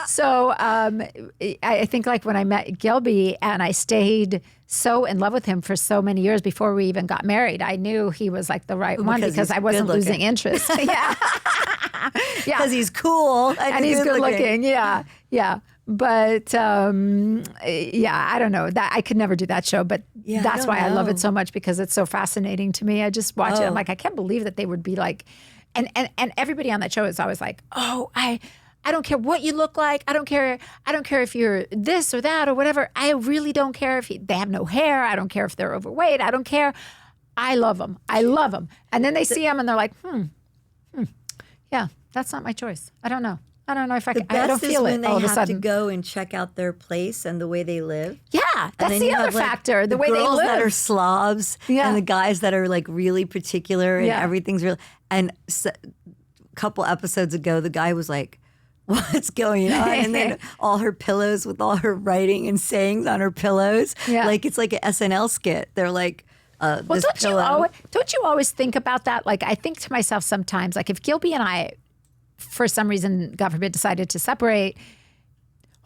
So I think like when I met Gilby and I stayed so in love with him for so many years before we even got married, I knew he was like the right one because I wasn't losing interest. Because he's cool and he's good looking. Yeah. But I don't know. That I could never do that show, but that's why I love it so much because it's so fascinating to me. I just watch it. I'm like, I can't believe that they would be like, and everybody on that show is always like, oh, I don't care what you look like. I don't care if you're this or that or whatever. I really don't care if they have no hair. I don't care if they're overweight. I don't care. I love them. And then they see them and they're like, yeah, that's not my choice. I don't know if I can. I don't feel it all of a sudden. The best is when they have to go and check out their place and the way they live. Yeah, that's the other factor, the way they live. The girls that are slobs and the guys that are like really particular and everything's real. And couple episodes ago, the guy was like, what's going on? And then all her pillows with all her writing and sayings on her pillows. Yeah. Like it's like an SNL skit. They're like, well, don't you always think about that? Like I think to myself sometimes, like if Gilby and I, for some reason, God forbid, decided to separate,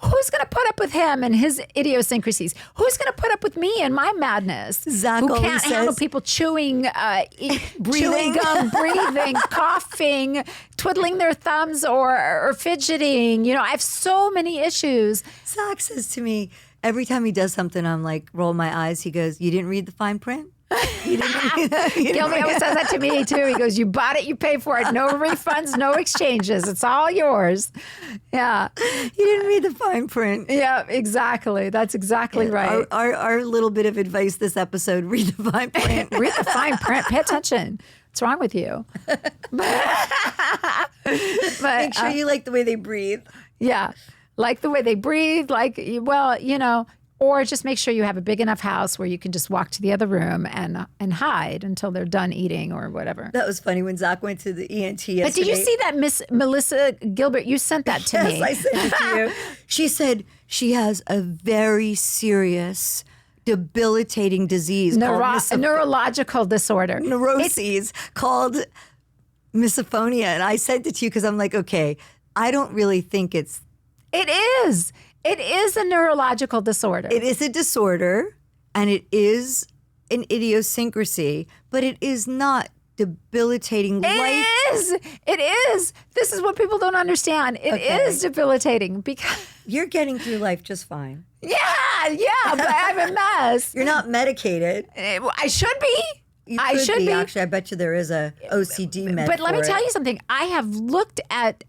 who's going to put up with him and his idiosyncrasies? Who's going to put up with me and my madness? Zach who can't handle people chewing, chewing gum, breathing, coughing, twiddling their thumbs or fidgeting. You know, I have so many issues. Zach says to me, every time he does something, I'm like, roll my eyes. He goes, you didn't read the fine print? Gilby always says that to me too. He goes, you bought it, you pay for it. No refunds, no exchanges. It's all yours. Yeah. You didn't read the fine print. Yeah, exactly. That's exactly right. Our little bit of advice this episode, read the fine print. Read the fine print. Pay attention. What's wrong with you? But make sure you like the way they breathe. Yeah. Like the way they breathe. Like, well, you know, or just make sure you have a big enough house where you can just walk to the other room and hide until they're done eating or whatever. That was funny when Zach went to the ENT yesterday. But did you see that Miss Melissa Gilbert? You sent that to me. Yes, I sent it to you. She said she has a very serious, debilitating disease a neurological disorder. Neuroses called misophonia. And I sent it to you because I'm like, okay, I don't really think it's... It is. It is a neurological disorder. It is a disorder, and it is an idiosyncrasy, but it is not debilitating. It is. This is what people don't understand. It is debilitating because... You're getting through life just fine. Yeah, but I'm a mess. You're not medicated. I should be. I should be. Actually, I bet you there is a OCD med. But let me tell you something. I have looked at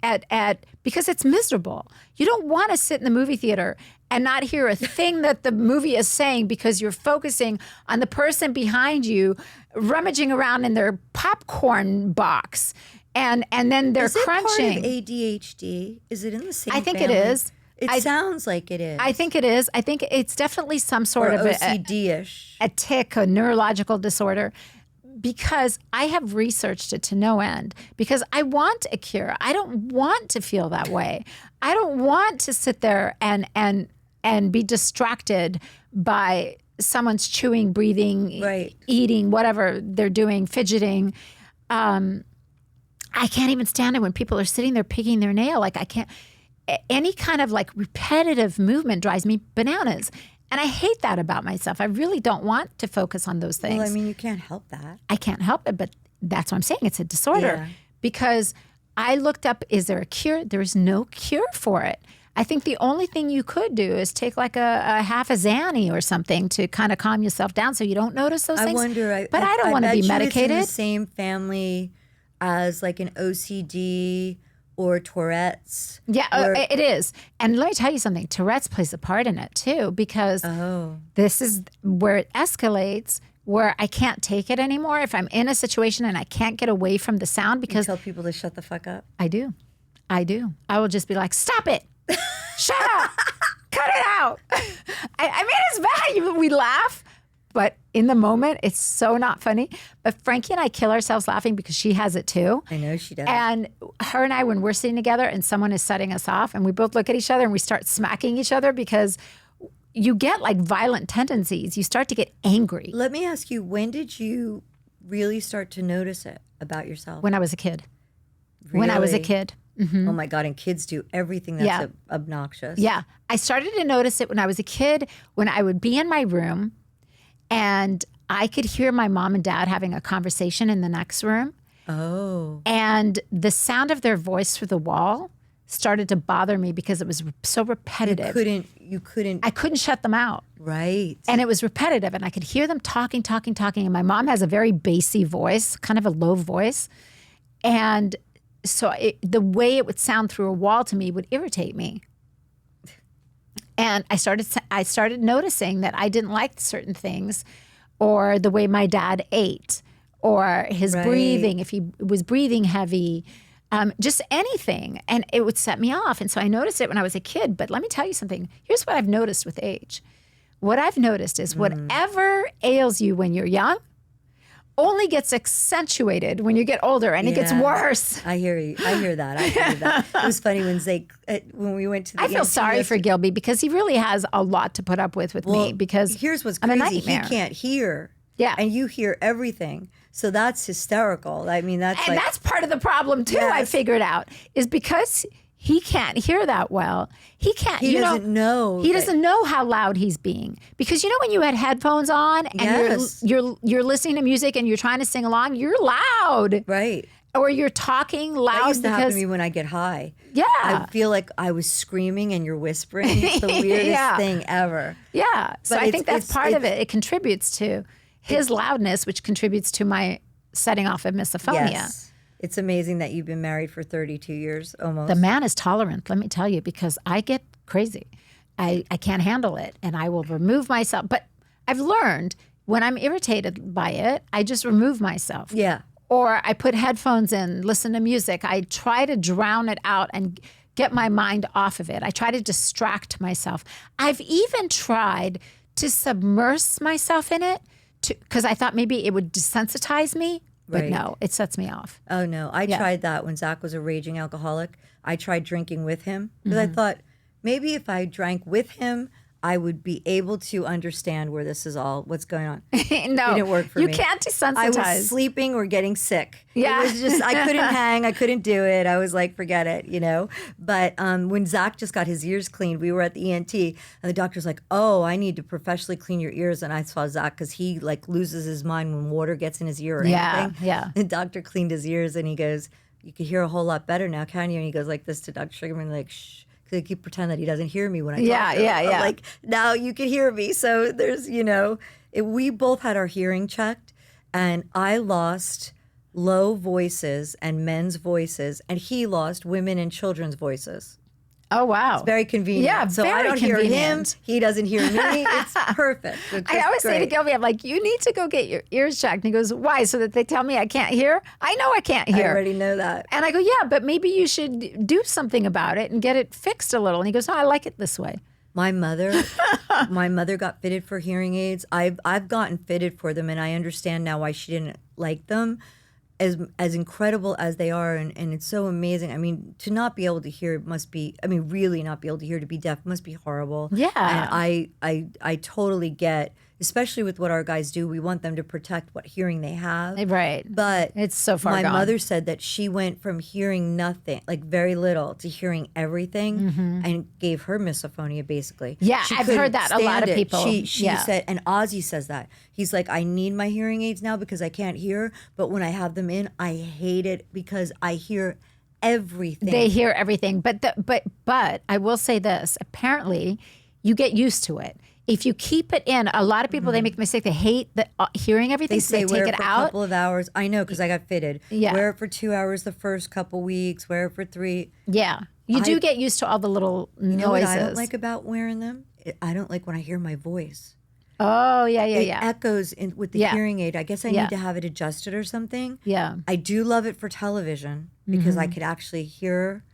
because it's miserable. You don't want to sit in the movie theater and not hear a thing that the movie is saying because you're focusing on the person behind you rummaging around in their popcorn box, and then they're crunching. Is it part of ADHD? Is it in the same? I think family? it is. It sounds like it is. I think it is. I think it's definitely some sort of OCD-ish. A tic, a neurological disorder, because I have researched it to no end, because I want a cure. I don't want to feel that way. I don't want to sit there and be distracted by someone's chewing, breathing, eating, whatever they're doing, fidgeting. I can't even stand it when people are sitting there picking their nail. Like I can't. Any kind of like repetitive movement drives me bananas. And I hate that about myself. I really don't want to focus on those things. Well, I mean, you can't help that. I can't help it, but that's what I'm saying. It's a disorder. Because I looked up, is there a cure? There is no cure for it. I think the only thing you could do is take like a half a Xanny or something to kind of calm yourself down so you don't notice those things. I wonder. But I don't want to be medicated. It's in the same family as like an OCD or Tourette's. Yeah, it is. And let me tell you something. Tourette's plays a part in it too, because this is where it escalates, where I can't take it anymore. If I'm in a situation and I can't get away from the sound, because... You tell people to shut the fuck up? I do. I will just be like, stop it. Shut up. Cut it out. I mean, it's bad. We laugh. But in the moment, it's so not funny. But Frankie and I kill ourselves laughing because she has it too. I know she does. And her and I, when we're sitting together and someone is setting us off and we both look at each other and we start smacking each other because you get like violent tendencies. You start to get angry. Let me ask you, when did you really start to notice it about yourself? When I was a kid. Really? When I was a kid. Mm-hmm. Oh my God, and kids do everything that's obnoxious. Yeah. I started to notice it when I was a kid, when I would be in my room and I could hear my mom and dad having a conversation in the next room. Oh. And the sound of their voice through the wall started to bother me because it was so repetitive. You couldn't. I couldn't shut them out. Right. And it was repetitive. And I could hear them talking. And my mom has a very bassy voice, kind of a low voice. And so the way it would sound through a wall to me would irritate me. And I started noticing that I didn't like certain things, or the way my dad ate, or his breathing, if he was breathing heavy, just anything. And it would set me off. And so I noticed it when I was a kid. But let me tell you something. Here's what I've noticed with age. What I've noticed is whatever ails you when you're young only gets accentuated when you get older, and it gets worse. I hear you. I hear that. It was funny when we went to the I feel sorry for Gilby because he really has a lot to put up with me because here's what's I'm a crazy. nightmare. He can't hear. Yeah. And you hear everything. So that's hysterical. I mean, that's part of the problem too. I figured out is because he can't hear that well. He can't. He doesn't know. He doesn't know how loud he's being because when you had headphones on and you're listening to music and you're trying to sing along, you're loud, right? Or you're talking loud. That used to happen to me when I get high. Yeah, I feel like I was screaming and you're whispering. It's the weirdest thing ever. Yeah, so I think that's part of it. It contributes to his loudness, which contributes to my setting off of misophonia. Yes. It's amazing that you've been married for 32 years almost. The man is tolerant, let me tell you, because I get crazy. I can't handle it, and I will remove myself. But I've learned when I'm irritated by it, I just remove myself. Yeah. Or I put headphones in, listen to music. I try to drown it out and get my mind off of it. I try to distract myself. I've even tried to submerge myself in it because I thought maybe it would desensitize me. But no, it sets me off. Oh, no. I tried that when Zach was a raging alcoholic. I tried drinking with him because I thought maybe if I drank with him, I would be able to understand where this is what's going on. No, it didn't work for me. You can't desensitize. I was sleeping or getting sick. Yeah. It was just, I couldn't hang. I couldn't do it. I was like, forget it, But when Zach just got his ears cleaned, we were at the ENT and the doctor's like, oh, I need to professionally clean your ears. And I saw Zach because he loses his mind when water gets in his ear or anything. Yeah. The doctor cleaned his ears and he goes, you can hear a whole lot better now, can you? And he goes like this to Dr. Sugarman, like, shh. They keep pretend that he doesn't hear me when I talk to him. I'm like, now you can hear me. So there's, we both had our hearing checked, and I lost low voices and men's voices, and he lost women and children's voices. Oh, wow. It's very convenient. Yeah, so very I don't convenient. hear him. He doesn't hear me. It's perfect. I always say to Gilby, I'm like, you need to go get your ears checked. And he goes, why? So that they tell me I can't hear? I know I can't hear. I already know that. And I go, yeah, but maybe you should do something about it and get it fixed a little. And he goes, no, I like it this way. My mother got fitted for hearing aids. I've gotten fitted for them, and I understand now why she didn't like them. As incredible as they are, and it's so amazing. I mean, to not be able to hear must be, really not be able to hear, to be deaf must be horrible. Yeah. And I totally get, especially with what our guys do, we want them to protect what hearing they have. Right. But it's so far my gone. mother said that she went from hearing nothing, like very little, to hearing everything, and gave her misophonia basically. Yeah, She I've couldn't heard that a lot stand of it. people. She said, and Ozzy says that. He's like, I need my hearing aids now because I can't hear, but when I have them in, I hate it because I hear everything. They hear everything. But I will say this. Apparently, you get used to it. If you keep it in, a lot of people, they make the mistake. They hate hearing everything, so they wear take it for out. a couple of hours. I know because I got fitted. Yeah. Wear it for 2 hours the first couple weeks. Wear it for 3. Yeah. You do get used to all the little noises. You know what I don't like about wearing them? I don't like when I hear my voice. Oh, yeah. It echoes with the hearing aid. I guess I need to have it adjusted or something. Yeah. I do love it for television because I could actually hear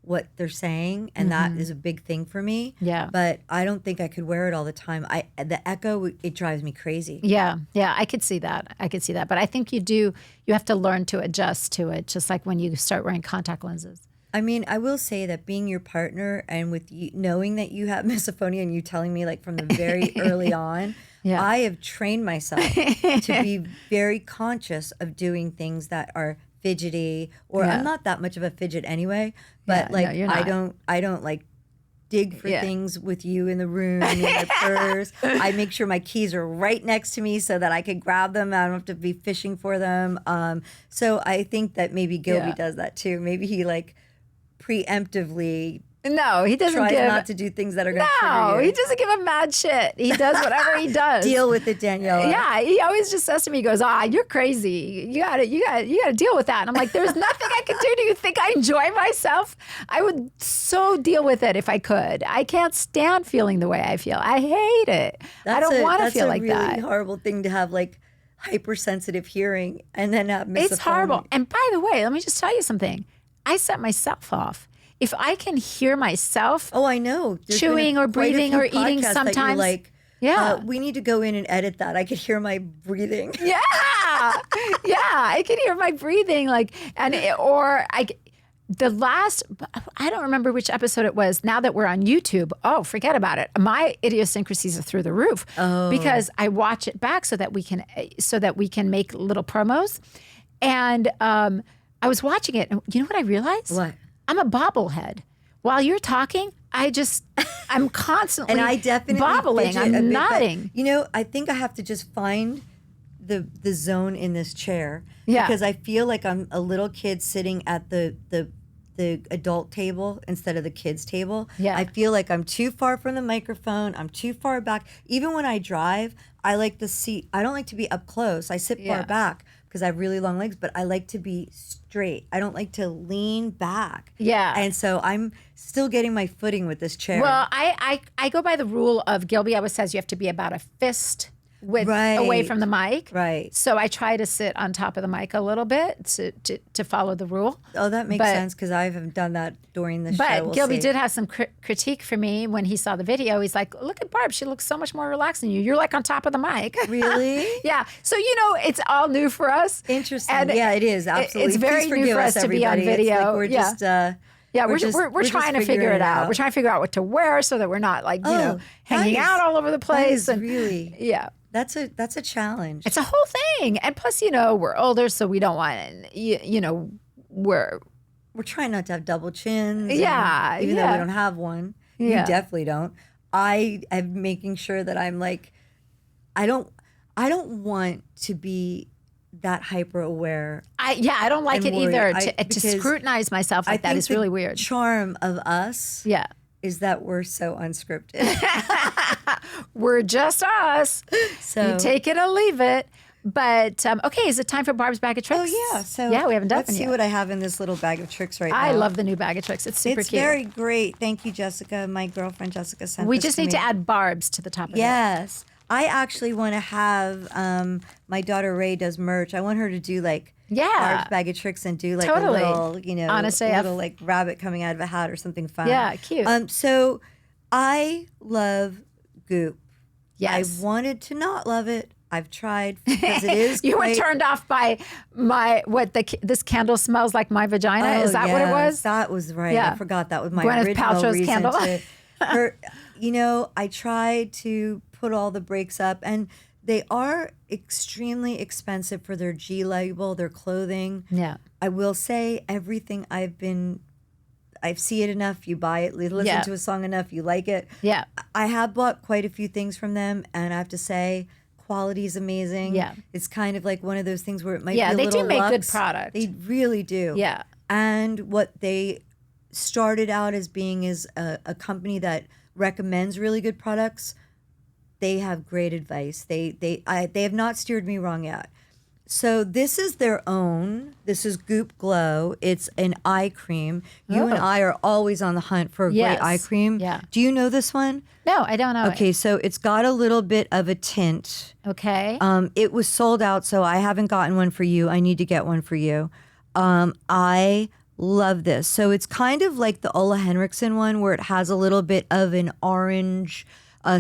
what they're saying, and that is a big thing for me. Yeah. But I don't think I could wear it all the time. The echo, it drives me crazy. Yeah. I could see that. But I think you have to learn to adjust to it, just like when you start wearing contact lenses. I mean, I will say that being your partner and with you, knowing that you have misophonia and you telling me like from the very early on, I have trained myself to be very conscious of doing things that are fidgety, or I'm not that much of a fidget anyway, but I don't like dig for things with you in the room in my purse. I make sure my keys are right next to me so that I can grab them. I don't have to be fishing for them. So I think that maybe Gilby does that too. Maybe he preemptively No, he doesn't tries not to do things that are going to trigger No, you. he doesn't give a mad shit. He does whatever he does. Deal with it, Daniela. Yeah, he always just says to me, he goes, you're crazy. You gotta deal with that. And I'm like, there's nothing I can do. Do you think I enjoy myself? I would so deal with it if I could. I can't stand feeling the way I feel. I hate it. I don't want to feel like that. That's a really horrible thing to have, like hypersensitive hearing and then have misophonia. It's horrible. And by the way, let me just tell you something. I set myself off. If I can hear myself, I know, chewing or breathing or eating sometimes, we need to go in and edit that. I could hear my breathing. Yeah, I can hear my breathing, like, I don't remember which episode it was. Now that we're on YouTube, forget about it. My idiosyncrasies are through the roof because I watch it back so that we can make little promos. And I was watching it, and you know what I realized? What? I'm a bobblehead. While you're talking, I'm constantly and I definitely bobbling. I'm nodding. You know, I think I have to just find the zone in this chair. Yeah. Because I feel like I'm a little kid sitting at the adult table instead of the kids table. Yeah. I feel like I'm too far from the microphone. I'm too far back. Even when I drive, I like the seat. I don't like to be up close. I sit far back because I have really long legs, but I like to be straight. I don't like to lean back. Yeah. And so I'm still getting my footing with this chair. Well, I go by the rule of Gilby always says you have to be about a fist width away from the mic. Right. So I try to sit on top of the mic a little bit to follow the rule. Oh, that makes sense because I haven't done that during the show. But Gilby did have some critique for me when he saw the video. He's like, look at Barb. She looks so much more relaxed than you. You're like on top of the mic. Really? Yeah. So, it's all new for us. Interesting. And yeah, it is. Absolutely. It's very new for us to be on video. It's like we're just we're trying to figure it out. We're trying to figure out what to wear so that we're not hanging out all over the place. Really? Yeah. That's a challenge. It's a whole thing. And plus, we're older, so we don't want, we're trying not to have double chins. Yeah. Even though we don't have one. Yeah. You definitely don't. I am making sure that I'm like, I don't want to be that hyper aware. I don't like it either. To scrutinize myself like that is really weird. The charm of us is that we're so unscripted. We're just us. So you take it or leave it. But okay, is it time for Barb's bag of tricks? Oh yeah. So we haven't done it yet. Let's see what I have in this little bag of tricks right now. I love the new bag of tricks. It's super cute. It's very great. Thank you, Jessica. My girlfriend Jessica sent We this just to need me. to add Barb's to the top of it. Yes. I actually want to have my daughter Ray does merch. I want her to do like Barb's bag of tricks and do like a little, Honest a AF. little like rabbit coming out of a hat or something fun. Yeah, cute. So I love Goop. Yes. I wanted to not love it. I've tried because it is. You were turned off by this candle smells like my vagina. Is that what it was? That was right. Yeah. I forgot that was my Gwyneth original Paltrow's reason candle. I tried to put all the brakes up, and they are extremely expensive for their G label, their clothing. Yeah. I will say everything I see it enough, you buy it, listen to a song enough, you like it. Yeah. I have bought quite a few things from them, and I have to say, quality is amazing. Yeah. It's kind of like one of those things where it might be a little they do make luxe. good product. They really do. Yeah. And what they started out as being is a company that recommends really good products. They have great advice. They have not steered me wrong yet. So this is their own. This is Goop Glow. It's an eye cream. You and I are always on the hunt for a great eye cream. Yeah. Do you know this one? No, I don't know. Okay, so it's got a little bit of a tint. Okay. It was sold out, so I haven't gotten one for you. I need to get one for you. I love this. So it's kind of like the Ola Henriksen one where it has a little bit of an orange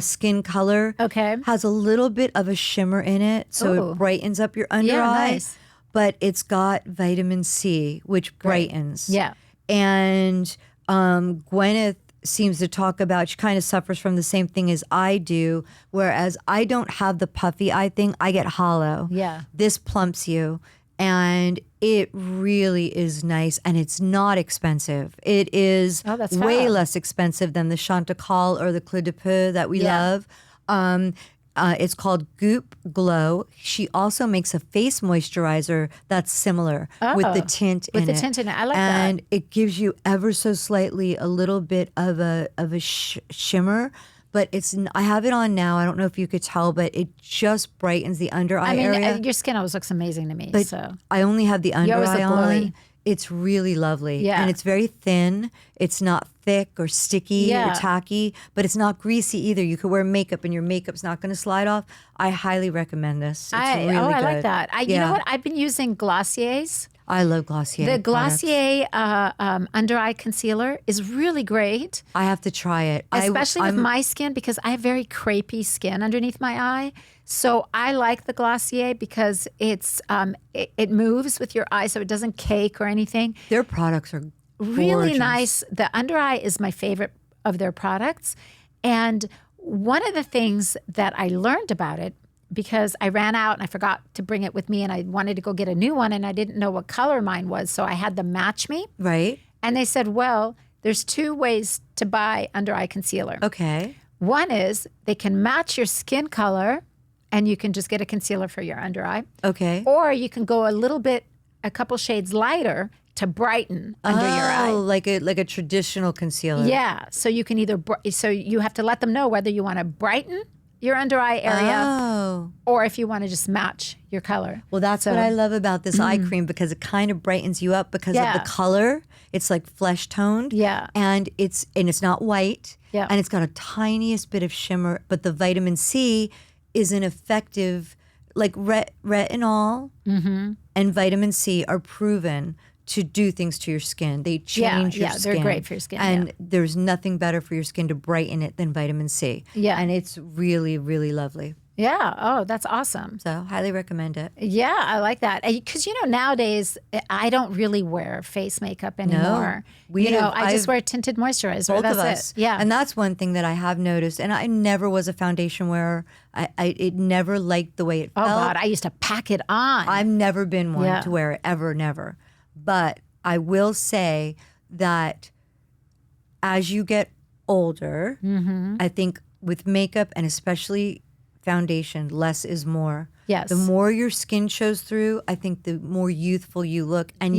skin color. Okay. Has a little bit of a shimmer in it, so it brightens up your under eye. Nice. But it's got vitamin C, which brightens. Yeah. And Gwyneth seems to talk about, she kind of suffers from the same thing as I do, whereas I don't have the puffy eye thing. I get hollow. Yeah. This plumps you. And it really is nice, and it's not expensive. It is way less expensive than the Chantecaille or the Clé de Peau that we love. It's called Goop Glow. She also makes a face moisturizer that's similar with the tint in it. With the tint in it. I like that. And it gives you ever so slightly a little bit of a shimmer. But I have it on now. I don't know if you could tell, but it just brightens the under eye area. Your skin always looks amazing to me. But so I only have the under always eye look glowy. on. It's really lovely. Yeah. And it's very thin. It's not thick or sticky or tacky, but it's not greasy either. You could wear makeup and your makeup's not going to slide off. I highly recommend this. It's really good. I like that. You know what? I've been using Glossier's. I love Glossier. The Glossier under eye concealer is really great. I have to try it. Especially with my skin, because I have very crepey skin underneath my eye. So I like the Glossier because it moves with your eye so it doesn't cake or anything. Their products are really gorgeous. nice. The under eye is my favorite of their products. And one of the things that I learned about it, because I ran out and I forgot to bring it with me and I wanted to go get a new one and I didn't know what color mine was. So I had them match me. Right. And they said, well, there's 2 ways to buy under eye concealer. Okay. One is they can match your skin color and you can just get a concealer for your under eye. Okay. Or you can go a couple shades lighter to brighten under your eye. Oh, like a traditional concealer. Yeah. So you can so you have to let them know whether you want to brighten your under eye area or if you want to just match your color. Well, that's what I love about this eye cream, because it kind of brightens you up because of the color. It's like flesh toned. Yeah. And it's not white. Yeah. And it's got a tiniest bit of shimmer, but the vitamin C is an effective, like retinol and vitamin C are proven to do things to your skin. They change your skin. Yeah, they're great for your skin. And there's nothing better for your skin to brighten it than vitamin C. Yeah. And it's really, really lovely. Yeah. Oh, that's awesome. So highly recommend it. Yeah, I like that. Because, nowadays I don't really wear face makeup anymore. I just wear tinted moisturizer. Both That's of us. it. Yeah. And that's one thing that I have noticed. And I never was a foundation wearer. It never liked the way it felt. Oh, God. I used to pack it on. I've never been one to wear it, ever, never. But I will say that as you get older, I think with makeup and especially foundation, less is more. Yes. The more your skin shows through, I think the more youthful you look. And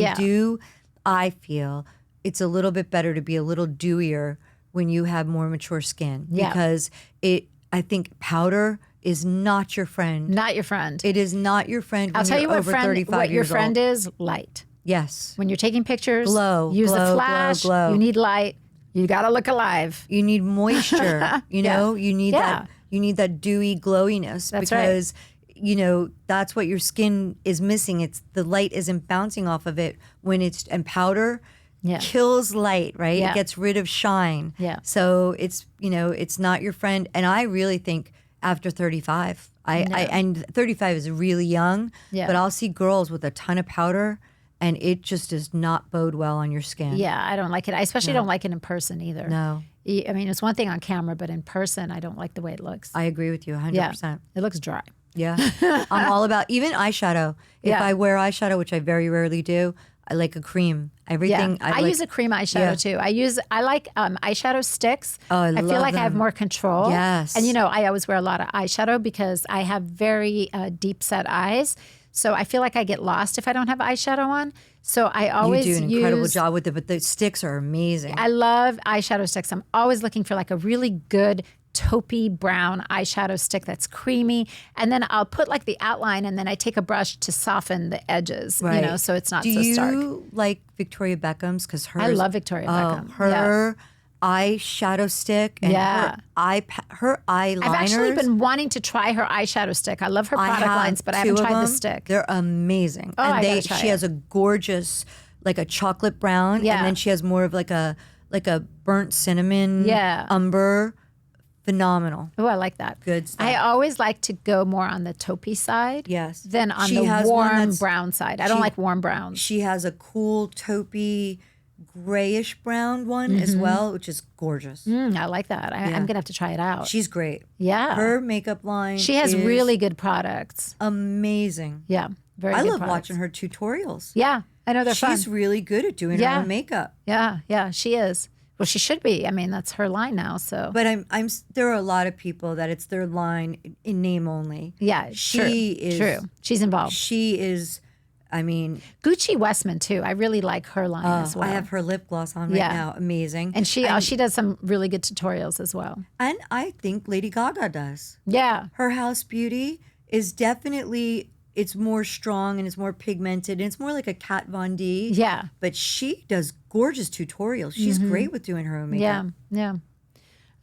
I feel it's a little bit better to be a little dewier when you have more mature skin. Yeah. Because I think powder is not your friend. Not your friend. It is not your friend when I'll tell you you're over 35 what your years friend old. is, light. Yes. When you're taking pictures, Glow, use glow, the flash. glow, glow. You need light. You got to look alive. You need moisture, you know? You need that. You need that dewy glowiness. That's because that's what your skin is missing. It's the light isn't bouncing off of it and powder kills light, right? Yeah. It gets rid of shine. Yeah. So it's not your friend. And I really think after 35, and 35 is really young, but I'll see girls with a ton of powder and it just does not bode well on your skin. Yeah, I don't like it. I especially don't like it in person either. No. I mean, it's one thing on camera, but in person, I don't like the way it looks. I agree with you 100%. Yeah, it looks dry. Yeah. I'm all about even eyeshadow. If I wear eyeshadow, which I very rarely do, I like a cream. Everything. I use a cream eyeshadow too. I like eyeshadow sticks. Oh, I feel like them. I have more control. Yes. And I always wear a lot of eyeshadow because I have very deep set eyes. So I feel like I get lost if I don't have eyeshadow on. So I always You do an incredible job with it, but the sticks are amazing. I love eyeshadow sticks. I'm always looking for like a really good taupey brown eyeshadow stick that's creamy. And then I'll put like the outline and then I take a brush to soften the edges, so it's not so stark. Do you like Victoria Beckham's? Because I love Victoria Beckham. Her eyeshadow stick and her eyeliners. I've actually been wanting to try her eyeshadow stick. I love her product lines, but I haven't tried the stick. They're amazing. Oh, and she has a gorgeous, like a chocolate brown, and then she has more of like a burnt cinnamon umber. Phenomenal. Oh, I like that. Good stuff. I always like to go more on the taupey side than on the warm brown side. I don't like warm browns. She has a cool taupey grayish brown one as well, which is gorgeous. I like that. I'm going to have to try it out. She's great. Yeah. Her makeup line She has really good products. Amazing. Yeah. Very good I love products. watching her tutorials. Yeah. I know they're fun. She's really good at doing her own makeup. Yeah. Yeah. She is. Well, she should be. I mean, that's her line now. So, but there are a lot of people that it's their line in name only. Yeah, she is true. She's involved. She is. I mean, Gucci Westman too. I really like her line as well. I have her lip gloss on right now. Amazing. And she does some really good tutorials as well. And I think Lady Gaga does. Yeah, her House Beauty is definitely it's more strong and it's more pigmented and it's more like a Kat Von D. Yeah. But she does gorgeous tutorials. She's great with doing her own makeup. Yeah.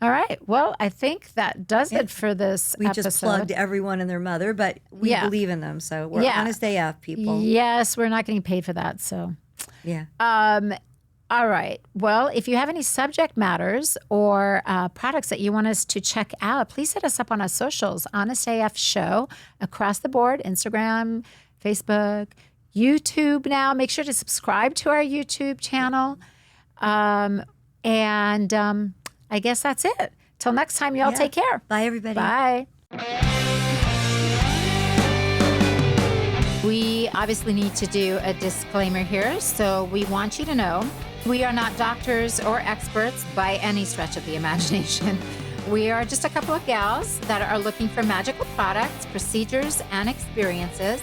All right. Well, I think that does it for this We episode. just plugged everyone and their mother, but we believe in them. So we're honest AF people. Yes, we're not getting paid for that. So, yeah. All right. Well, if you have any subject matters or products that you want us to check out, please hit us up on our socials, Honest AF Show, across the board, Instagram, Facebook, YouTube now. Make sure to subscribe to our YouTube channel. I guess that's it. Till next time, y'all take care. Bye, everybody. Bye. We obviously need to do a disclaimer here, so we want you to know we are not doctors or experts by any stretch of the imagination. We are just a couple of gals that are looking for magical products, procedures, and experiences.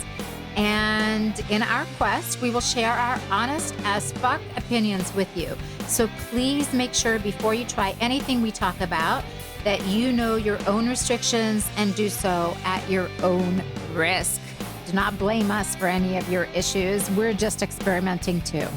And in our quest, we will share our honest as fuck opinions with you. So please make sure before you try anything we talk about that you know your own restrictions and do so at your own risk. Do not blame us for any of your issues. We're just experimenting too.